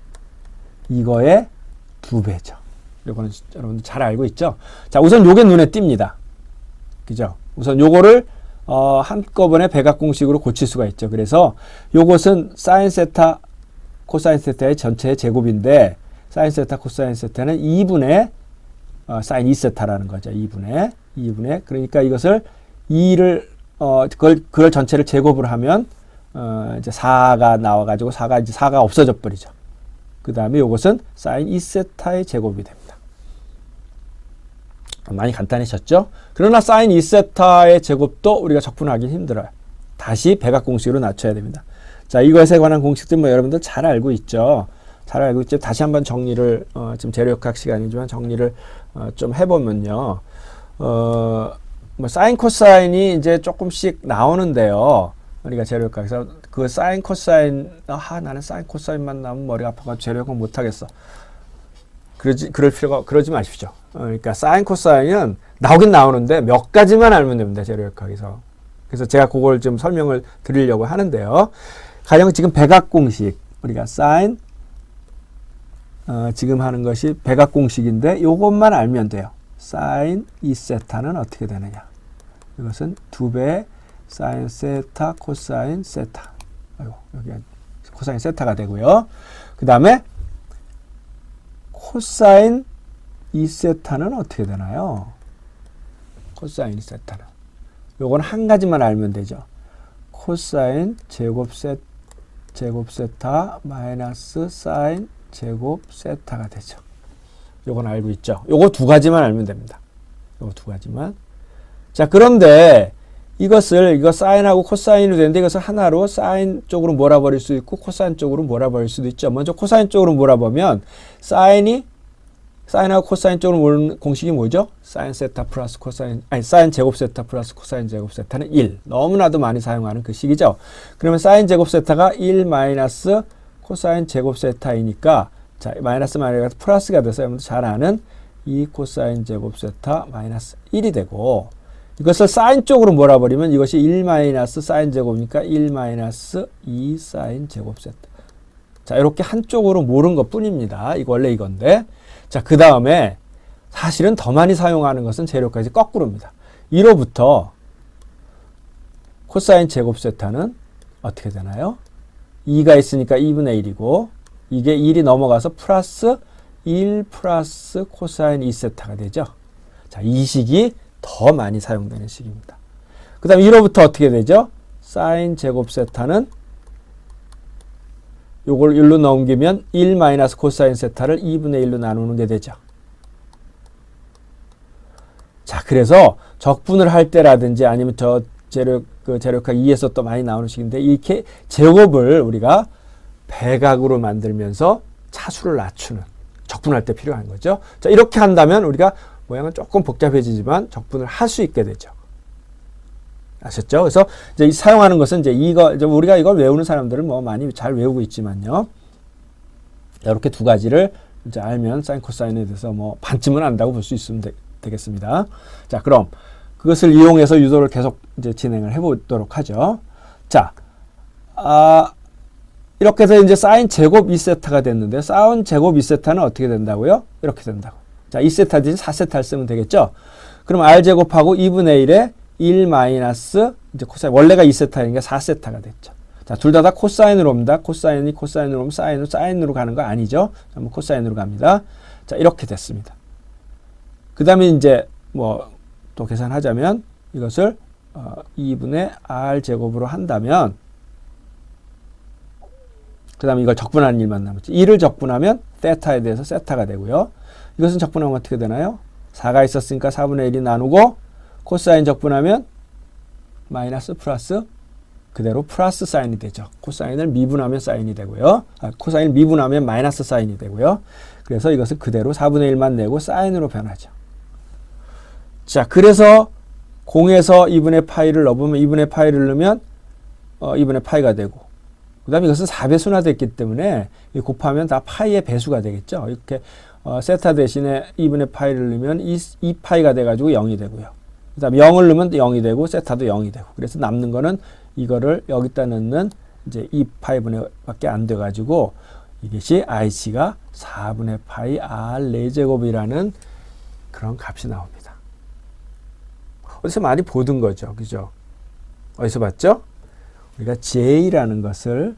이거의 2배죠. 이거는 여러분들 잘 알고 있죠? 자, 우선 요게 눈에 띕니다. 그죠? 우선 요거를 한꺼번에 배각공식으로 고칠 수가 있죠. 그래서 요것은 사인 세타, 코사인 세타의 전체의 제곱인데 사인 세타, 코사인 세타는 2분의 사인 2세타라는 거죠. 2분의 그러니까 이것을 2를 그걸 전체를 제곱을 하면 이제 4가 나와가지고 4가 없어져 버리죠. 그 다음에 이것은 사인 2세타의 제곱이 됩니다. 많이 간단해졌죠? 그러나 사인 2세타의 제곱도 우리가 적분하기 힘들어요. 다시 배각공식으로 낮춰야 됩니다. 자, 이것에 관한 공식들 뭐 여러분들 잘 알고 있죠? 잘 알고 있죠? 다시 한번 정리를 지금 재료역학 시간이지만 정리를 좀 해보면요. 뭐 사인 코사인이 이제 조금씩 나오는데요. 우리가 재료역학에서 그 사인 코사인 나는 사인 코사인만 나오면 머리가 아파가지고 재료역학 못하겠어. 그러지 마십시오. 그러니까 사인 코사인은 나오긴 나오는데 몇 가지만 알면 됩니다. 재료역학에서. 그래서 제가 그걸 좀 설명을 드리려고 하는데요. 가령 지금 배각공식 우리가 사인 지금 하는 것이 배각공식인데 이것만 알면 돼요. 사인 2세타는 어떻게 되느냐. 이것은 2배 사인 세타 코사인 세타. 여기 코사인 세타가 되고요. 그 다음에 코사인 2세타는 어떻게 되나요? 코사인 2세타는. 요건 한 가지만 알면 되죠. 코사인 제곱 세타 마이너스 사인 제곱 세타가 되죠. 요건 알고 있죠. 요거 두 가지만 알면 됩니다. 요거 두 가지만. 자, 그런데 이거 사인하고 코사인으로 되는데 이것을 하나로 사인 쪽으로 몰아버릴 수 있고 코사인 쪽으로 몰아버릴 수도 있죠. 먼저 코사인 쪽으로 몰아보면 사인하고 코사인 쪽으로 모르는 공식이 뭐죠? 사인 세타 플러스 사인 제곱 세타 플러스 코사인 제곱 세타는 1. 너무나도 많이 사용하는 그 식이죠. 그러면 사인 제곱 세타가 1 마이너스 코사인 제곱 세타이니까 자, 마이너스 플러스가 돼서 여러분들 잘 아는 2 코사인 제곱 세타 마이너스 1이 되고 이것을 사인 쪽으로 몰아버리면 이것이 1 마이너스 사인 제곱이니까 1 마이너스 2 사인 제곱 세타. 자, 이렇게 한쪽으로 모른 것 뿐입니다. 이거 원래 이건데. 자, 그 다음에 사실은 더 많이 사용하는 것은 재료까지 거꾸로입니다. 1호부터 코사인 제곱 세타는 어떻게 되나요? 2가 있으니까 2분의 1이고 이게 1이 넘어가서 플러스 1 플러스 코사인 2세타가 되죠. 자, 이 식이 더 많이 사용되는 식입니다. 그 다음 1호부터 어떻게 되죠? 사인 제곱 세타는 요걸 1로 넘기면 1 마이너스 코사인 세타를 2분의 1로 나누는 게 되죠. 자, 그래서 적분을 할 때라든지 아니면 재료가 2에서 또 많이 나오는 식인데 이렇게 제곱을 우리가 배각으로 만들면서 차수를 낮추는 적분할 때 필요한 거죠. 자, 이렇게 한다면 우리가 모양은 조금 복잡해지지만 적분을 할 수 있게 되죠. 아셨죠? 그래서 이제 사용하는 것은 이제 우리가 이걸 외우는 사람들은 뭐 많이 잘 외우고 있지만요. 이렇게 두 가지를 이제 알면 사인 코사인에 대해서 뭐 반쯤은 안다고 볼 수 있으면 되겠습니다. 자, 그럼 그것을 이용해서 유도를 계속 이제 진행을 해보도록 하죠. 자, 이렇게 해서 이제 사인 제곱 2세타가 됐는데 사인 제곱 2세타는 어떻게 된다고요? 이렇게 된다고. 자, 2세타 대신 4세타를 쓰면 되겠죠? 그럼 r 제곱하고 2분의 1에 1 마이너스 이제 코사인 원래가 2세타니까 4세타가 됐죠. 자, 둘 다 코사인으로 옵니다. 코사인이 코사인으로 오면 사인으로 가는 거 아니죠? 한번 코사인으로 갑니다. 자, 이렇게 됐습니다. 그 다음에 이제 뭐 또 계산하자면 이것을 2분의 r 제곱으로 한다면 그 다음에 이걸 적분하는 일만 남았죠. 1을 적분하면 세타에 대해서 세타가 되고요. 이것은 적분하면 어떻게 되나요? 4가 있었으니까 4분의 1이 나누고 코사인 적분하면 마이너스 플러스 그대로 플러스 사인이 되죠. 코사인을 미분하면 사인이 되고요. 코사인을 미분하면 마이너스 사인이 되고요. 그래서 이것을 그대로 4분의 1만 내고 사인으로 변하죠. 자, 그래서 공에서 2분의 파이를 넣으면 2분의 파이를 넣으면 2분의 파이가 되고 그 다음에 이것은 4배수나 됐기 때문에 곱하면 다 파이의 배수가 되겠죠. 이렇게 세타 대신에 2분의 파이를 넣으면 2파이가 돼가지고 0이 되고요. 그 다음에 0을 넣으면 0이 되고 세타도 0이 되고 그래서 남는 거는 이거를 여기다 넣는 이제 2파이분의 밖에 안 돼가지고 이것이 IC가 4분의 파이 R 4제곱이라는 그런 값이 나옵니다. 어디서 많이 보던 거죠. 그죠? 어디서 봤죠? 우리가 J라는 것을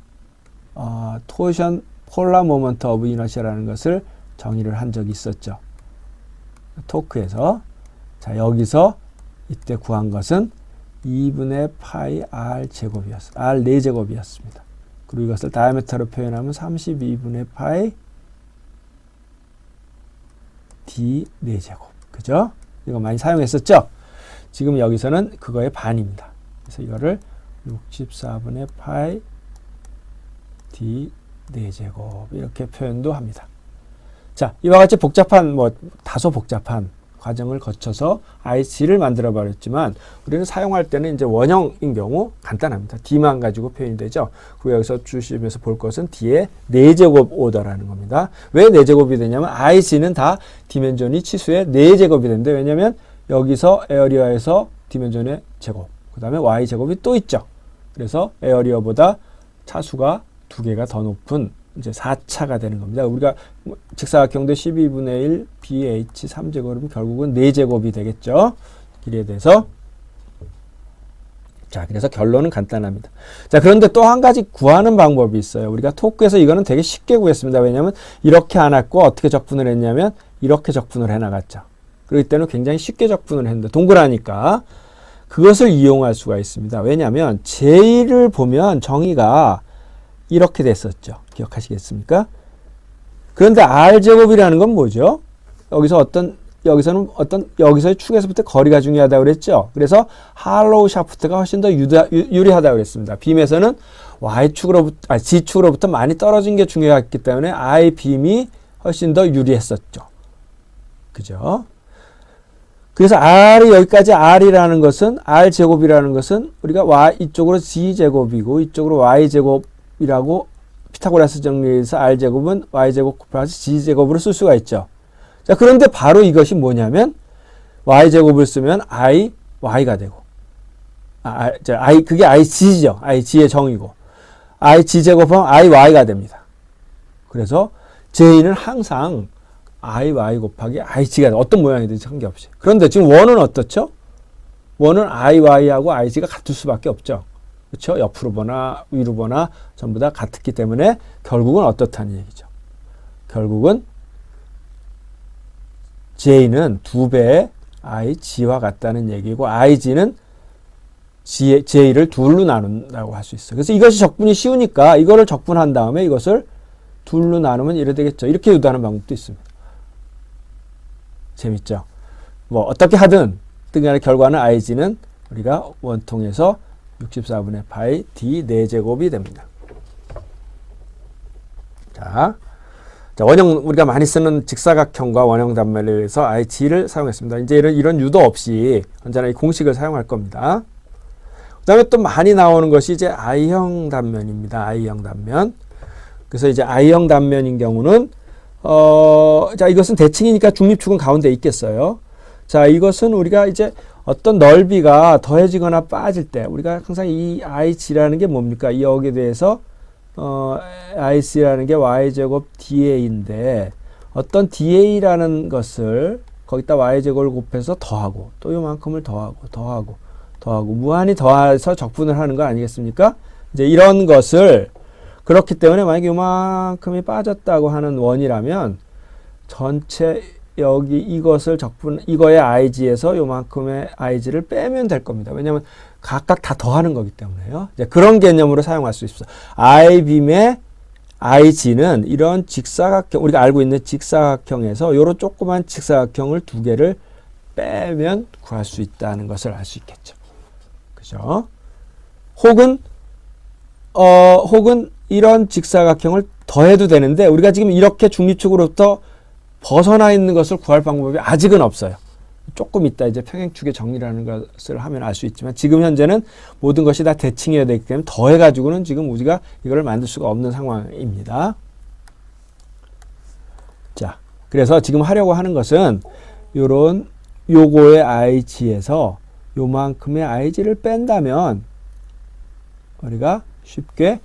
토션 폴라 모먼트 오브 이너시아라는 것을 정의를 한 적이 있었죠. 토크에서. 자, 여기서 이때 구한 것은 2분의 파이 R 제곱이었어요. R 4제곱이었습니다. 그리고 이것을 다이아메터로 표현하면 32분의 파이 D 4제곱. 그죠? 이거 많이 사용했었죠? 지금 여기서는 그거의 반입니다. 그래서 이거를 64분의 파이 D 4제곱 이렇게 표현도 합니다. 자, 이와 같이 복잡한 다소 복잡한 과정을 거쳐서 IC를 만들어 버렸지만 우리는 사용할 때는 이제 원형인 경우 간단합니다. D만 가지고 표현이 되죠. 그리고 여기서 주시면서 볼 것은 D의 4제곱 오더라는 겁니다. 왜 4제곱이 되냐면 IC는 다 디멘전이 치수의 4제곱이 되는데 왜냐면 여기서 에어리어에서 디멘전의 제곱 그 다음에 Y제곱이 또 있죠. 그래서 에어리어보다 차수가 2개가 더 높은 이제 4차가 되는 겁니다. 우리가 직사각형도 12분의 1 BH 3제곱이면 결국은 4제곱이 되겠죠. 길이에 대해서. 자, 그래서 결론은 간단합니다. 자, 그런데 또 한 가지 구하는 방법이 있어요. 우리가 토크에서 이거는 되게 쉽게 구했습니다. 왜냐하면 이렇게 안 했고 어떻게 적분을 했냐면 이렇게 적분을 해나갔죠. 그렇기 때문에 굉장히 쉽게 적분을 했는데 동그라니까 그것을 이용할 수가 있습니다. 왜냐하면 J를 보면 정의가 이렇게 됐었죠. 기억하시겠습니까? 그런데 R제곱이라는 건 뭐죠? 여기서 어떤 여기서는 여기서의 축에서부터 거리가 중요하다고 그랬죠. 그래서 할로우 샤프트가 훨씬 더 유리하다고 그랬습니다. 빔에서는 G축으로부터 많이 떨어진 게 중요했기 때문에 I-빔이 훨씬 더 유리했었죠. 그죠? 그래서 R이 여기까지 R이라는 것은 R제곱이라는 것은 우리가 이쪽으로 G제곱이고 이쪽으로 Y제곱이라고 피타고라스 정리에서 R제곱은 Y제곱 플러스 G제곱으로 쓸 수가 있죠. 자, 그런데 바로 이것이 뭐냐면 Y제곱을 쓰면 Y가 되고 그게 IG죠. IG의 정의고 IG제곱하면 IY가 됩니다. 그래서 J는 항상 IY 곱하기 IG가 어떤 모양이든지 관계없이. 그런데 지금 원은 어떻죠? 원은 IY하고 IG가 같을 수밖에 없죠. 그렇죠? 옆으로 보나 위로 보나 전부 다 같기 때문에 결국은 어떻다는 얘기죠. 결국은 J는 2배의 IG와 같다는 얘기고 IG는 J를 둘로 나눈다고 할 수 있어요. 그래서 이것이 적분이 쉬우니까 이거를 적분한 다음에 이것을 둘로 나누면 이래 되겠죠. 이렇게 유도하는 방법도 있습니다. 재밌죠? 뭐 어떻게 하든 간에 결과는 IG는 우리가 원통에서 64분의 파이 D 4제곱이 됩니다. 자, 원형 우리가 많이 쓰는 직사각형과 원형 단면에 의해서 IG를 사용했습니다. 이제 이런 유도 없이 언제나 이 공식을 사용할 겁니다. 그 다음에 또 많이 나오는 것이 이제 I형 단면입니다. I형 단면. 그래서 이제 I형 단면인 경우는 자, 이것은 대칭이니까 중립축은 가운데 있겠어요. 자, 이것은 우리가 이제 어떤 넓이가 더해지거나 빠질 때 우리가 항상 이 IG라는 게 뭡니까? 여기에 대해서 IC라는 게 Y제곱 DA인데 어떤 DA라는 것을 거기다 Y제곱을 곱해서 더하고 또 요만큼을 더하고 무한히 더해서 적분을 하는 거 아니겠습니까? 이제 이런 것을 그렇기 때문에 만약에 요만큼이 빠졌다고 하는 원이라면 전체 여기 이것을 이거의 IG에서 요만큼의 IG를 빼면 될 겁니다. 왜냐하면 각각 다 더하는 거기 때문에요. 이제 그런 개념으로 사용할 수 있어요. I빔의 IG는 이런 직사각형, 우리가 알고 있는 직사각형에서 요런 조그만 직사각형을 2개를 빼면 구할 수 있다는 것을 알 수 있겠죠. 그죠? 혹은 이런 직사각형을 더해도 되는데 우리가 지금 이렇게 중립축으로부터 벗어나 있는 것을 구할 방법이 아직은 없어요. 조금 있다 이제 평행축의 정리라는 것을 하면 알 수 있지만 지금 현재는 모든 것이 다 대칭이어야 되기 때문에 더해가지고는 지금 우리가 이거를 만들 수가 없는 상황입니다. 자, 그래서 지금 하려고 하는 것은 요거의 IG에서 요만큼의 IG를 뺀다면 우리가 쉽게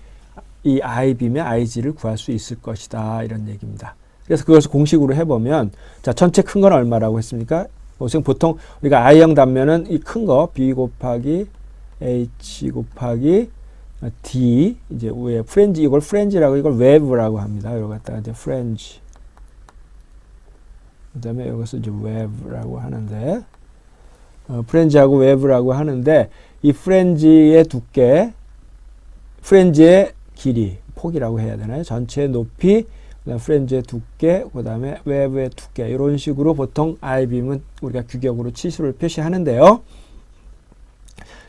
이 I빔의 IG를 구할 수 있을 것이다. 이런 얘기입니다. 그래서 그것을 공식으로 해보면 자, 전체 큰 건 얼마라고 했습니까? 지금 보통 우리가 I형 단면은 이 큰 거 B 곱하기 H 곱하기 D 이제 위에 프렌지 이걸 프렌지라고 이걸 웨브라고 합니다. 이걸 갖다가 이제 프렌지 그다음에 이것을 이제 웨브라고 하는데 프렌지하고 웨브라고 하는데 이 프렌지의 두께 프렌지의 길이 폭이라고 해야 되나요? 전체의 높이 그다음 프렌즈의 두께, 그 다음에 웨브의 두께 이런 식으로 보통 I빔은 우리가 규격으로 치수를 표시하는데요.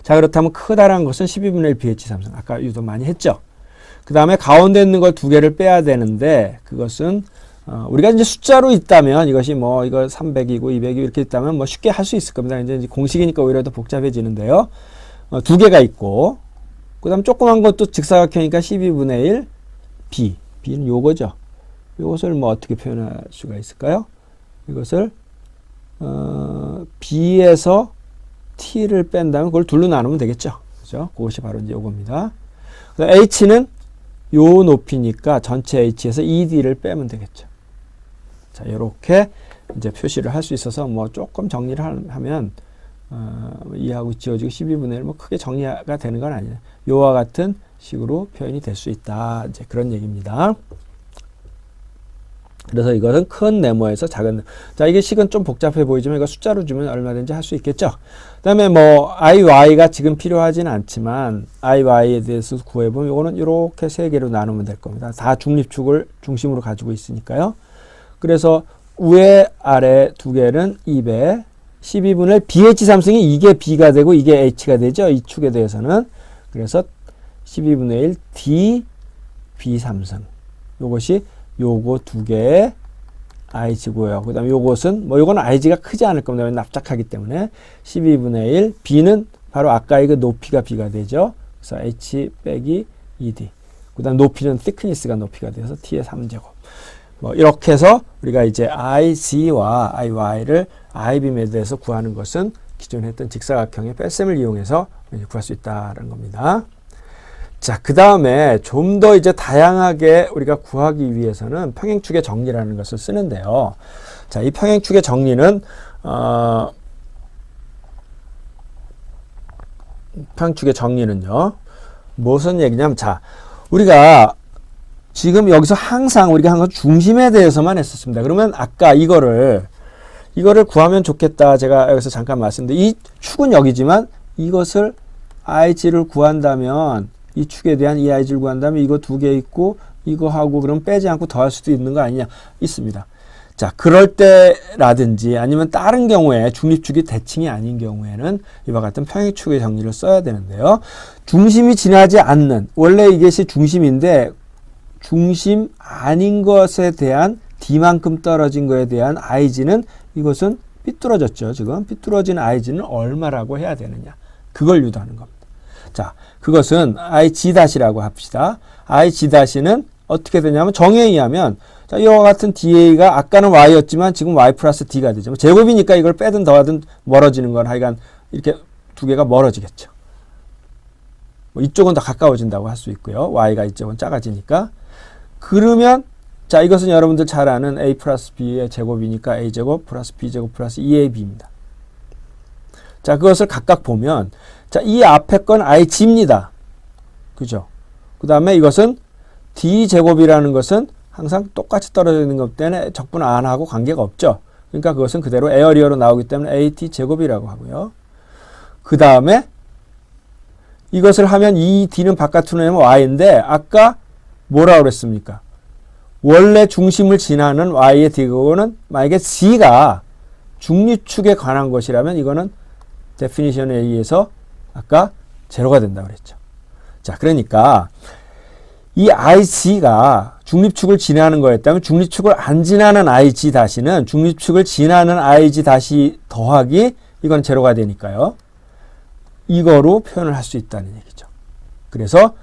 자, 그렇다면 크다라는 것은 12분의 1 BH3선 아까 유도 많이 했죠. 그 다음에 가운데 있는 걸 2개를 빼야 되는데 그것은 우리가 이제 숫자로 있다면 이것이 뭐 이거 300이고 200이 이렇게 있다면 뭐 쉽게 할 수 있을 겁니다. 이제 공식이니까 오히려 더 복잡해지는데요. 2개가 있고 그 다음 조그만 것도 직사각형이니까 12분의 1 B. B는 요거죠. 이것을 뭐 어떻게 표현할 수가 있을까요? 이것을 B에서 T를 뺀다면 그걸 둘로 나누면 되겠죠. 그죠? 그것이 바로 이제 요겁니다. H는 요 높이니까 전체 H에서 ED를 빼면 되겠죠. 자, 이렇게 이제 표시를 할 수 있어서 뭐 조금 정리를 하면 이하고 지워지고 12분의 1 뭐 크게 정리가 되는 건 아니에요. 요와 같은 식으로 표현이 될 수 있다. 이제 그런 얘기입니다. 그래서 이것은 큰 네모에서 작은 네모. 자, 이게 식은 좀 복잡해 보이지만 이거 숫자로 주면 얼마든지 할 수 있겠죠. 그 다음에 뭐 IY가 지금 필요하지는 않지만 IY에 대해서 구해보면 이거는 이렇게 3개로 나누면 될 겁니다. 다 중립축을 중심으로 가지고 있으니까요. 그래서 위에 아래 두 개는 2배 12분의 1 BH 삼승이 이게 B가 되고 이게 H가 되죠. 이 축에 대해서는. 그래서 12분의 1 D B 삼승. 요것이 요거 두 개의 IG고요. 그 다음에 요것은 뭐 요거는 IG가 크지 않을 겁니다. 납작하기 때문에 12분의 1 B는 바로 아까 이거 높이가 B가 되죠. 그래서 H 빼기 2D. 그 다음 높이는 thickness가 높이가 돼서 T의 3제곱. 뭐 이렇게 해서 우리가 이제 IG와 IY를 IB에 대해서 구하는 것은 기존에 했던 직사각형의 뺄셈을 이용해서 구할 수 있다는 겁니다. 자, 그 다음에 좀 더 이제 다양하게 우리가 구하기 위해서는 평행축의 정리라는 것을 쓰는데요. 자, 이 평행축의 정리는 평행축의 정리는요. 무슨 얘기냐면, 자, 우리가 지금 여기서 항상 우리가 한 건 중심에 대해서만 했었습니다. 그러면 아까 이거를 구하면 좋겠다. 제가 여기서 잠깐 말씀드렸는데, 이 축은 여기지만 이것을 IG를 구한다면, 이 축에 대한 이 IG를 구한다면 이거 두 개 있고 이거 하고 그럼 빼지 않고 더할 수도 있는 거 아니냐? 있습니다. 자, 그럴 때라든지 아니면 다른 경우에 중립축이 대칭이 아닌 경우에는 이와 같은 평행축의 정리를 써야 되는데요. 중심이 지나지 않는, 원래 이것이 중심인데 중심 아닌 것에 대한 D만큼 떨어진 것에 대한 IG는 이것은 삐뚤어졌죠. 지금 삐뚤어진 IG는 얼마라고 해야 되느냐. 그걸 유도하는 겁니다. 자, 그것은 IG-라고 합시다. IG-는 어떻게 되냐면 정의에 의하면 자, 이와 같은 DA가 아까는 Y였지만 지금 Y 플러스 D가 되죠. 제곱이니까 이걸 빼든 더하든 멀어지는 건 하여간 이렇게 두 개가 멀어지겠죠. 뭐 이쪽은 더 가까워진다고 할 수 있고요. Y가 이쪽은 작아지니까. 그러면 자, 이것은 여러분들 잘 아는 A 플러스 B의 제곱이니까 A제곱 플러스 B제곱 플러스 2AB입니다. 자, 그것을 각각 보면 자, 이 앞에 건 IG입니다. 그죠? 그 다음에 이것은 D제곱이라는 것은 항상 똑같이 떨어져 있는 것 때문에 적분 안 하고 관계가 없죠. 그러니까 그것은 그대로 에어리어로 나오기 때문에 AT제곱이라고 하고요. 그 다음에 이것을 하면 이 D는 바깥으로 내면 Y인데 아까 뭐라고 그랬습니까? 원래 중심을 지나는 Y의 D는 만약에 G가 중립축에 관한 것이라면 이거는 데피니션에 의해서 아까 제로가 된다고 그랬죠. 자, 그러니까 이 IG가 중립축을 지나는 거였다면 중립축을 안 지나는 IG-는 중립축을 지나는 IG- 더하기 이건 제로가 되니까요. 이거로 표현을 할 수 있다는 얘기죠. 그래서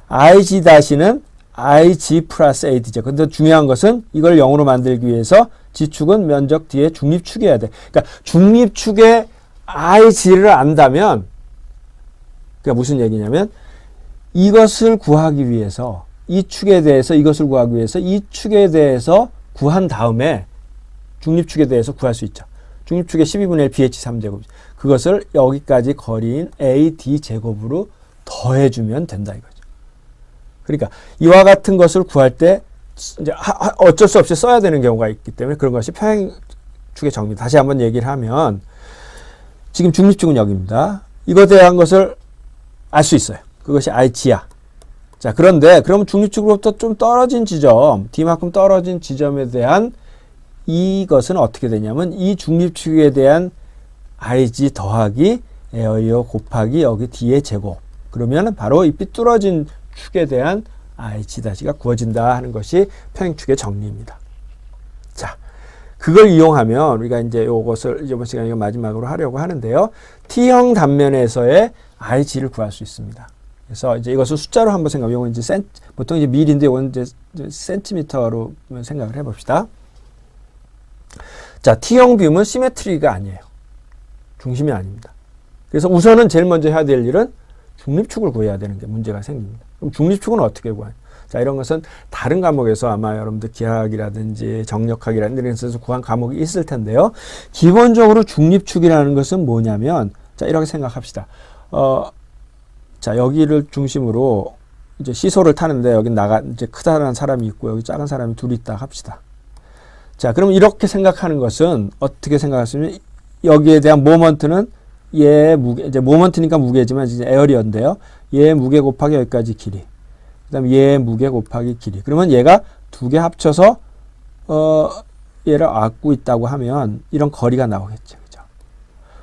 IG-는 IG 플러스 AD죠. 근데 중요한 것은 이걸 0으로 만들기 위해서 G축은 면적 D의 중립축이어야 돼. 그러니까 중립축의 IG를 안다면 그러니까 무슨 얘기냐면 이것을 구하기 위해서 이 축에 대해서 이것을 구하기 위해서 이 축에 대해서 구한 다음에 중립축에 대해서 구할 수 있죠. 중립축의 12분의 1 BH 3제곱 그것을 여기까지 거리인 AD 제곱으로 더해주면 된다 이거죠. 그러니까 이와 같은 것을 구할 때 이제 어쩔 수 없이 써야 되는 경우가 있기 때문에 그런 것이 평행축의 정리. 다시 한번 얘기를 하면 지금 중립축은 여기입니다. 이거에 대한 것을 알 수 있어요. 그것이 IG야. 자, 그런데 그럼 중립축으로부터 좀 떨어진 지점, D만큼 떨어진 지점에 대한 이것은 어떻게 되냐면 이 중립축에 대한 IG 더하기 에어리어 곱하기 여기 D의 제곱. 그러면 바로 이 삐뚤어진 축에 대한 IG-가 구워진다 하는 것이 평행축의 정리입니다. 자, 그걸 이용하면 우리가 이제 이것을 이번 시간에 마지막으로 하려고 하는데요. T형 단면에서의 IG를 구할 수 있습니다. 그래서 이제 이것을 숫자로 한번 생각해 보면 이제 보통 이제 밀인데 이건 이제 센티미터로 생각을 해 봅시다. 자, T형 빔은 시메트리가 아니에요. 중심이 아닙니다. 그래서 우선은 제일 먼저 해야 될 일은 중립축을 구해야 되는 게 문제가 생깁니다. 그럼 중립축은 어떻게 구하냐? 자, 이런 것은 다른 과목에서 아마 여러분들 기하학이라든지 정력학이라든지 이런 데서 구한 과목이 있을 텐데요. 기본적으로 중립축이라는 것은 뭐냐면, 자, 이렇게 생각합시다. 자, 여기를 중심으로 이제 시소를 타는데 여기 이제 크다란 사람이 있고 여기 작은 사람이 둘이 있다 합시다. 자, 그럼 이렇게 생각하는 것은 어떻게 생각하시면 여기에 대한 모먼트는 얘 무게, 이제 모먼트니까 무게지만 이제 에어리어인데요. 얘 무게 곱하기 여기까지 길이. 그 다음에 얘 무게 곱하기 길이. 그러면 얘가 두 개 합쳐서, 얘를 안고 있다고 하면 이런 거리가 나오겠죠. 그죠?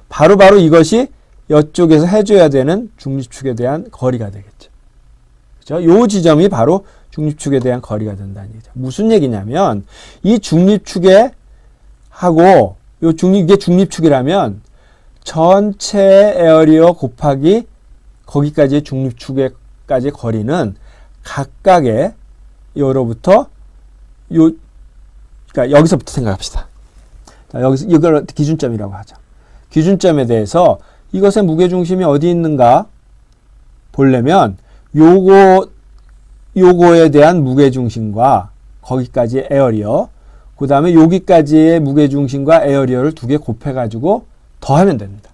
바로 이것이 이쪽에서 해줘야 되는 중립축에 대한 거리가 되겠죠. 그죠? 요 지점이 바로 중립축에 대한 거리가 된다는 얘기죠. 무슨 얘기냐면 이 중립축에 하고 이게 중립축이라면 전체 에어리어 곱하기 거기까지의 중립축에까지 거리는 각각의 요로부터 그러니까 여기서부터 생각합시다. 자, 여기서 이걸 기준점이라고 하죠. 기준점에 대해서 이것의 무게중심이 어디 있는가 보려면 요거에 대한 무게중심과 거기까지의 에어리어, 그 다음에 여기까지의 무게중심과 에어리어를 두 개 곱해가지고 더하면 됩니다.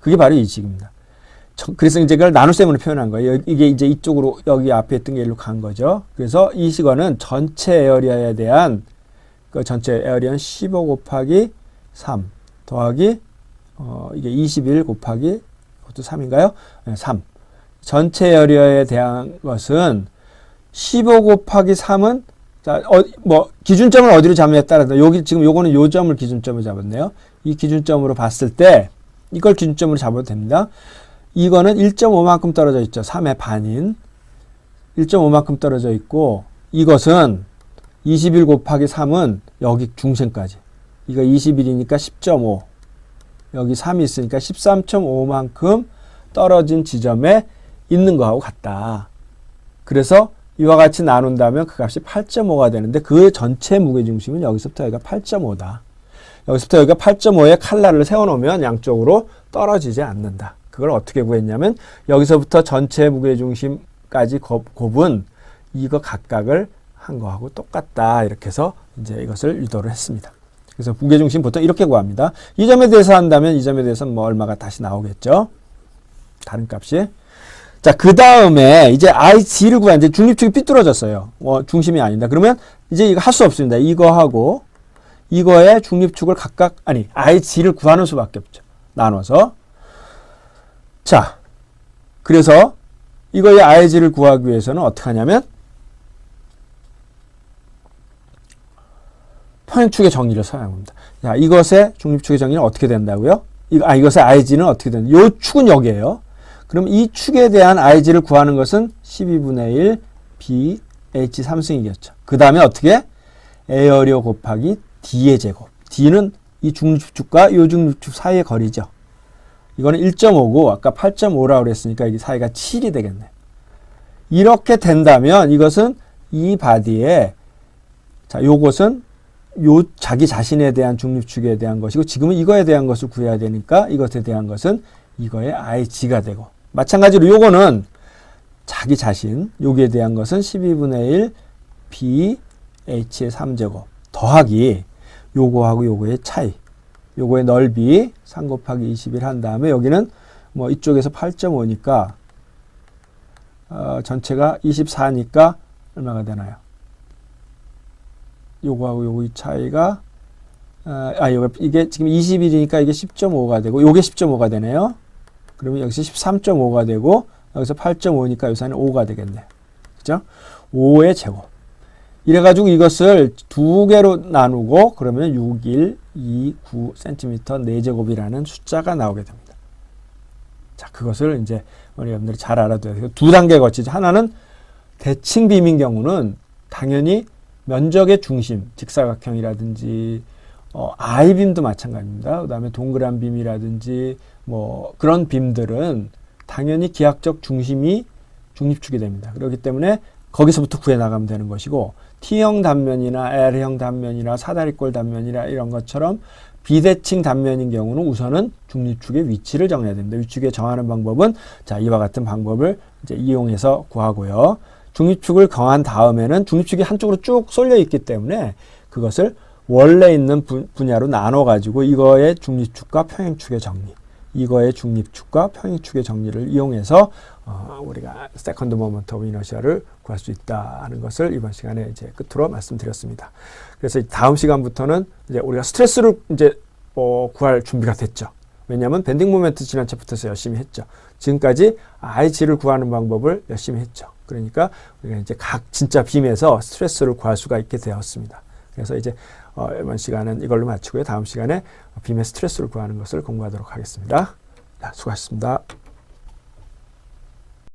그게 바로 이 식입니다. 그래서 이제 그걸 나눗셈으로 표현한 거예요. 이게 이제 이쪽으로 여기 앞에 있던 게 일로 간 거죠. 그래서 이 식어는 전체 에어리어에 대한 그 전체 에어리어는 15 곱하기 3 더하기 이게 21 곱하기 그것도 3인가요? 네, 3. 전체 에어리어에 대한 것은 15 곱하기 3은 자, 기준점을 어디로 잡느냐에 따라서 여기 지금 요거는 요 점을 기준점으로 잡았네요. 이 기준점으로 봤을 때 이걸 기준점으로 잡아도 됩니다. 이거는 1.5만큼 떨어져 있죠. 3의 반인 1.5만큼 떨어져 있고 이것은 21 곱하기 3은 여기 중심까지 이거 21이니까 10.5 여기 3이 있으니까 13.5만큼 떨어진 지점에 있는 거하고 같다. 그래서 이와 같이 나눈다면 그 값이 8.5가 되는데 그 전체 무게중심은 여기서부터 여기가 8.5다. 여기서부터 여기가 8.5의 칼날을 세워놓으면 양쪽으로 떨어지지 않는다. 그걸 어떻게 구했냐면 여기서부터 전체 무게중심까지 곱은 이거 각각을 한 거하고 똑같다. 이렇게 해서 이제 이것을 유도를 했습니다. 그래서 무게중심 보통 이렇게 구합니다. 이 점에 대해서 한다면 이 점에 대해서는 뭐 얼마가 다시 나오겠죠. 다른 값이. 자, 그 다음에 이제 IG를 구하는데 중립축이 삐뚤어졌어요. 중심이 아니다. 그러면 이제 이거 할 수 없습니다. 이거하고 이거의 중립축을 각각, IG를 구하는 수밖에 없죠. 나눠서. 자, 그래서 이거의 IG를 구하기 위해서는 어떻게 하냐면 평행축의 정리를 사용합니다. 자, 이것의 중립축의 정리는 어떻게 된다고요? 이것의 IG는 어떻게 된다? 요 축은 여기에요. 그럼 이 축에 대한 IG를 구하는 것은 12분의 1 B H 3승이겠죠. 그 다음에 어떻게? 에어리어 곱하기 D의 제곱. D는 이 중립축과 이 중립축 사이의 거리죠. 이거는 1.5고 아까 8.5라고 그랬으니까 이게 사이가 7이 되겠네. 이렇게 된다면 이것은 이 바디에 자, 요것은 요 자기 자신에 대한 중립축에 대한 것이고 지금은 이거에 대한 것을 구해야 되니까 이것에 대한 것은 이거의 IG가 되고 마찬가지로 요거는 자기 자신 여기에 대한 것은 12분의 1 B H의 3제곱 더하기 요거하고 요거의 차이 요거의 넓이 3 곱하기 21 한 다음에 여기는 뭐 이쪽에서 8.5니까 전체가 24니까 얼마가 되나요? 요거하고 요거의 차이가 이게 지금 21이니까 이게 10.5가 되고 요게 10.5가 되네요. 그러면 여기서 13.5가 되고 여기서 8.5니까 여기서는 5가 되겠네. 그죠? 5의 제곱. 이래가지고 이것을 두 개로 나누고 그러면 6129cm 4제곱이라는 숫자가 나오게 됩니다. 자, 그것을 이제 여러분들이 잘 알아둬야 돼요. 두 단계 거치죠. 하나는 대칭 빔인 경우는 당연히 면적의 중심, 직사각형이라든지 I빔도 마찬가지입니다. 그 다음에 동그란 빔이라든지 뭐 그런 빔들은 당연히 기하적 중심이 중립축이 됩니다. 그렇기 때문에 거기서부터 구해 나가면 되는 것이고 T형 단면이나 L형 단면이나 사다리꼴 단면이나 이런 것처럼 비대칭 단면인 경우는 우선은 중립축의 위치를 정해야 됩니다. 위치에 정하는 방법은 자, 이와 같은 방법을 이제 이용해서 구하고요. 중립축을 정한 다음에는 중립축이 한쪽으로 쭉 쏠려 있기 때문에 그것을 원래 있는 분야로 나눠 가지고 이거의 중립축과 평행축의 정리, 이거의 중립축과 평행축의 정리를 이용해서 우리가 세컨드 모먼트 오브 이너시아를 구할 수 있다는 것을 이번 시간에 이제 끝으로 말씀드렸습니다. 그래서 다음 시간부터는 이제 우리가 스트레스를 이제 구할 준비가 됐죠. 왜냐하면 밴딩 모멘트 지난 챕터에서 열심히 했죠. 지금까지 IG를 구하는 방법을 열심히 했죠. 그러니까 우리가 이제 각 진짜 빔에서 스트레스를 구할 수가 있게 되었습니다. 그래서 이제 이번 시간은 이걸로 마치고요. 다음 시간에 빔의 스트레스를 구하는 것을 공부하도록 하겠습니다. 자, 수고하셨습니다.